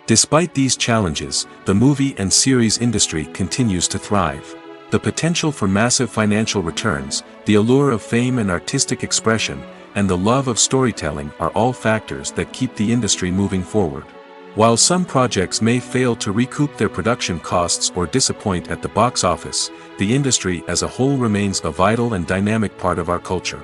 Despite these challenges, the movie and series industry continues to thrive. The potential for massive financial returns, the allure of fame and artistic expression, and the love of storytelling are all factors that keep the industry moving forward. While some projects may fail to recoup their production costs or disappoint at the box office, the industry as a whole remains a vital and dynamic part of our culture.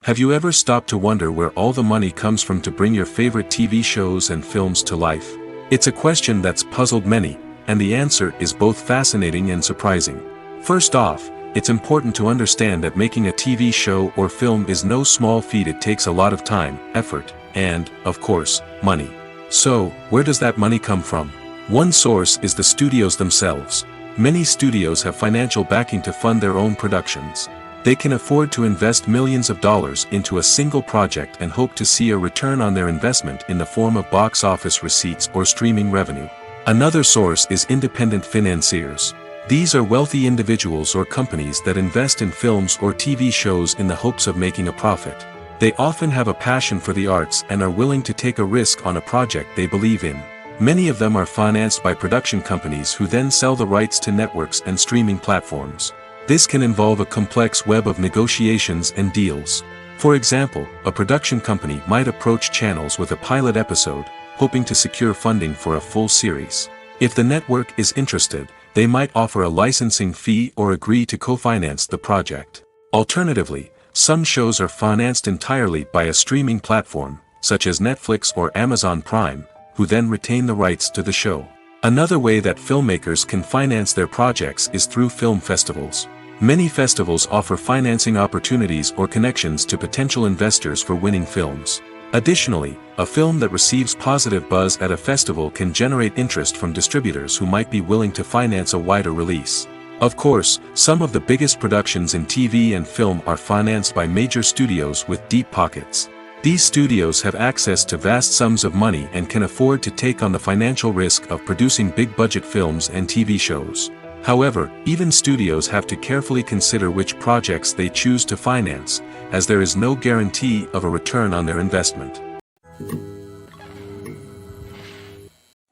Have you ever stopped to wonder where all the money comes from to bring your favorite TV shows and films to life? It's a question that's puzzled many, and the answer is both fascinating and surprising. First off, it's important to understand that making a TV show or film is no small feat. It takes a lot of time, effort, and, of course, money. So, where does that money come from? One source is the studios themselves. Many studios have financial backing to fund their own productions. They can afford to invest millions of dollars into a single project and hope to see a return on their investment in the form of box office receipts or streaming revenue. Another source is independent financiers. These are wealthy individuals or companies that invest in films or TV shows in the hopes of making a profit. They often have a passion for the arts and are willing to take a risk on a project they believe in. Many of them are financed by production companies who then sell the rights to networks and streaming platforms. This can involve a complex web of negotiations and deals. For example, a production company might approach channels with a pilot episode, hoping to secure funding for a full series. If the network is interested, they might offer a licensing fee or agree to co-finance the project. Alternatively, some shows are financed entirely by a streaming platform, such as Netflix or Amazon Prime, who then retain the rights to the show. Another way that filmmakers can finance their projects is through film festivals. Many festivals offer financing opportunities or connections to potential investors for winning films. Additionally, a film that receives positive buzz at a festival can generate interest from distributors who might be willing to finance a wider release. Of course, some of the biggest productions in TV and film are financed by major studios with deep pockets. These studios have access to vast sums of money and can afford to take on the financial risk of producing big-budget films and TV shows. However, even studios have to carefully consider which projects they choose to finance, as there is no guarantee of a return on their investment.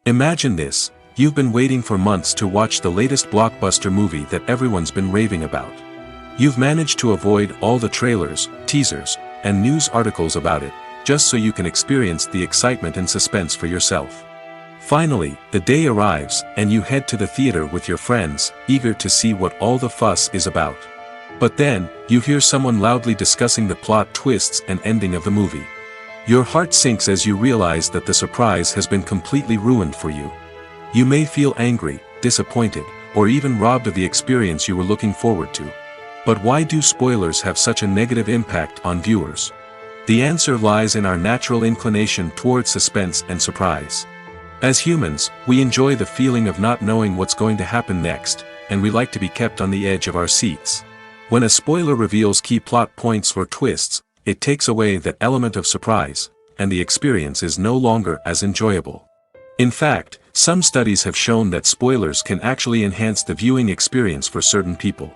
Imagine this: you've been waiting for months to watch the latest blockbuster movie that everyone's been raving about. You've managed to avoid all the trailers, teasers, and news articles about it, just so you can experience the excitement and suspense for yourself. Finally, the day arrives, and you head to the theater with your friends, eager to see what all the fuss is about. But then, you hear someone loudly discussing the plot twists and ending of the movie. Your heart sinks as you realize that the surprise has been completely ruined for you. You may feel angry, disappointed, or even robbed of the experience you were looking forward to. But why do spoilers have such a negative impact on viewers? The answer lies in our natural inclination towards suspense and surprise. As humans, we enjoy the feeling of not knowing what's going to happen next, and we like to be kept on the edge of our seats. When a spoiler reveals key plot points or twists, it takes away that element of surprise, and the experience is no longer as enjoyable. In fact, some studies have shown that spoilers can actually enhance the viewing experience for certain people.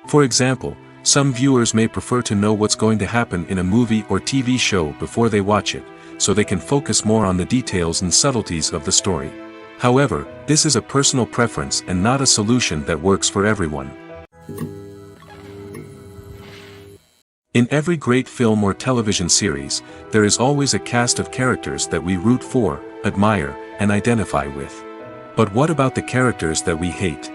For example, some viewers may prefer to know what's going to happen in a movie or TV show before they watch it, so they can focus more on the details and subtleties of the story. However, this is a personal preference and not a solution that works for everyone. In every great film or television series, there is always a cast of characters that we root for, admire, and identify with. But what about the characters that we hate?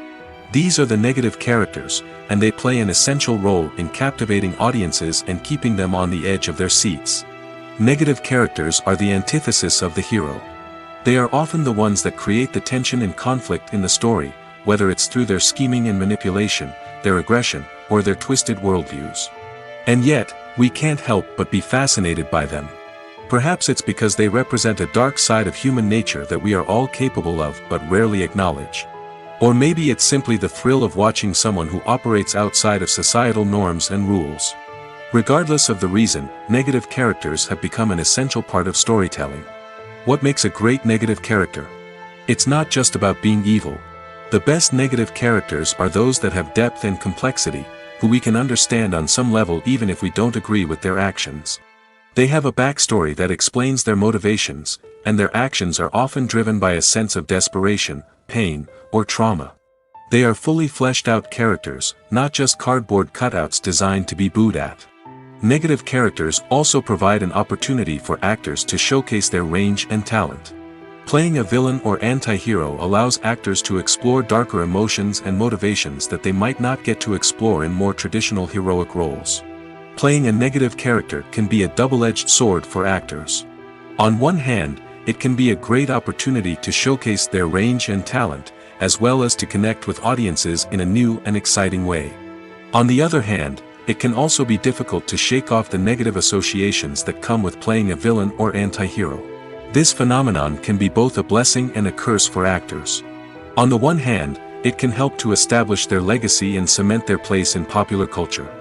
These are the negative characters, and they play an essential role in captivating audiences and keeping them on the edge of their seats. Negative characters are the antithesis of the hero. They are often the ones that create the tension and conflict in the story, whether it's through their scheming and manipulation, their aggression, or their twisted worldviews. And yet, we can't help but be fascinated by them. Perhaps it's because they represent a dark side of human nature that we are all capable of but rarely acknowledge. Or maybe it's simply the thrill of watching someone who operates outside of societal norms and rules. Regardless of the reason, negative characters have become an essential part of storytelling. What makes a great negative character? It's not just about being evil. The best negative characters are those that have depth and complexity, who we can understand on some level even if we don't agree with their actions. They have a backstory that explains their motivations, and their actions are often driven by a sense of desperation, pain, or trauma. They are fully fleshed out characters, not just cardboard cutouts designed to be booed at. Negative characters also provide an opportunity for actors to showcase their range and talent. Playing a villain or anti-hero allows actors to explore darker emotions and motivations that they might not get to explore in more traditional heroic roles. Playing a negative character can be a double-edged sword for actors. On one hand, it can be a great opportunity to showcase their range and talent, as well as to connect with audiences in a new and exciting way. On the other hand, it can also be difficult to shake off the negative associations that come with playing a villain or anti-hero. This phenomenon can be both a blessing and a curse for actors. On the one hand, it can help to establish their legacy and cement their place in popular culture.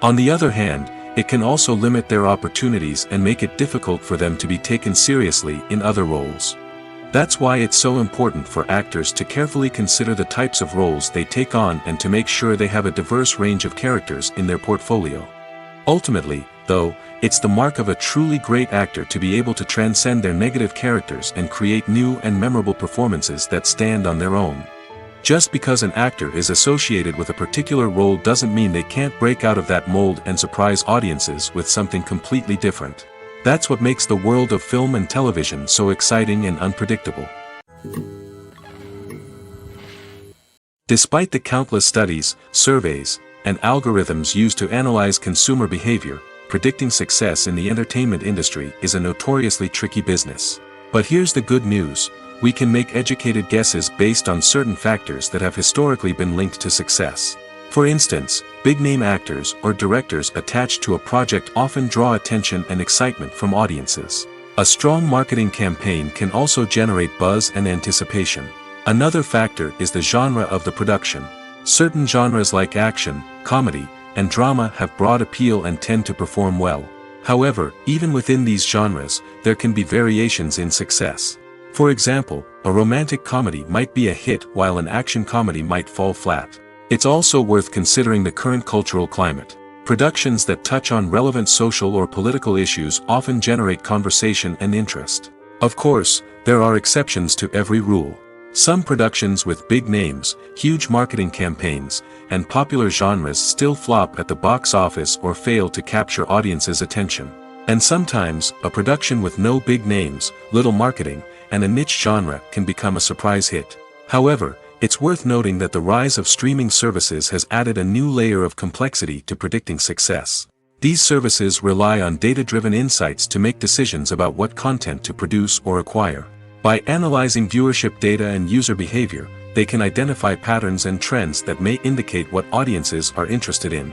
On the other hand, it can also limit their opportunities and make it difficult for them to be taken seriously in other roles. That's why it's so important for actors to carefully consider the types of roles they take on and to make sure they have a diverse range of characters in their portfolio. Ultimately, though, it's the mark of a truly great actor to be able to transcend their negative characters and create new and memorable performances that stand on their own. Just because an actor is associated with a particular role doesn't mean they can't break out of that mold and surprise audiences with something completely different. That's what makes the world of film and television so exciting and unpredictable. Despite the countless studies, surveys, and algorithms used to analyze consumer behavior, predicting success in the entertainment industry is a notoriously tricky business. But here's the good news: we can make educated guesses based on certain factors that have historically been linked to success. For instance, big-name actors or directors attached to a project often draw attention and excitement from audiences. A strong marketing campaign can also generate buzz and anticipation. Another factor is the genre of the production. Certain genres like action, comedy, and drama have broad appeal and tend to perform well. However, even within these genres, there can be variations in success. For example, a romantic comedy might be a hit while an action comedy might fall flat. It's also worth considering the current cultural climate. Productions that touch on relevant social or political issues often generate conversation and interest. Of course, there are exceptions to every rule. Some productions with big names, huge marketing campaigns, and popular genres still flop at the box office or fail to capture audiences' attention. And sometimes, a production with no big names, little marketing, and a niche genre can become a surprise hit. However, it's worth noting that the rise of streaming services has added a new layer of complexity to predicting success. These services rely on data-driven insights to make decisions about what content to produce or acquire. By analyzing viewership data and user behavior, they can identify patterns and trends that may indicate what audiences are interested in.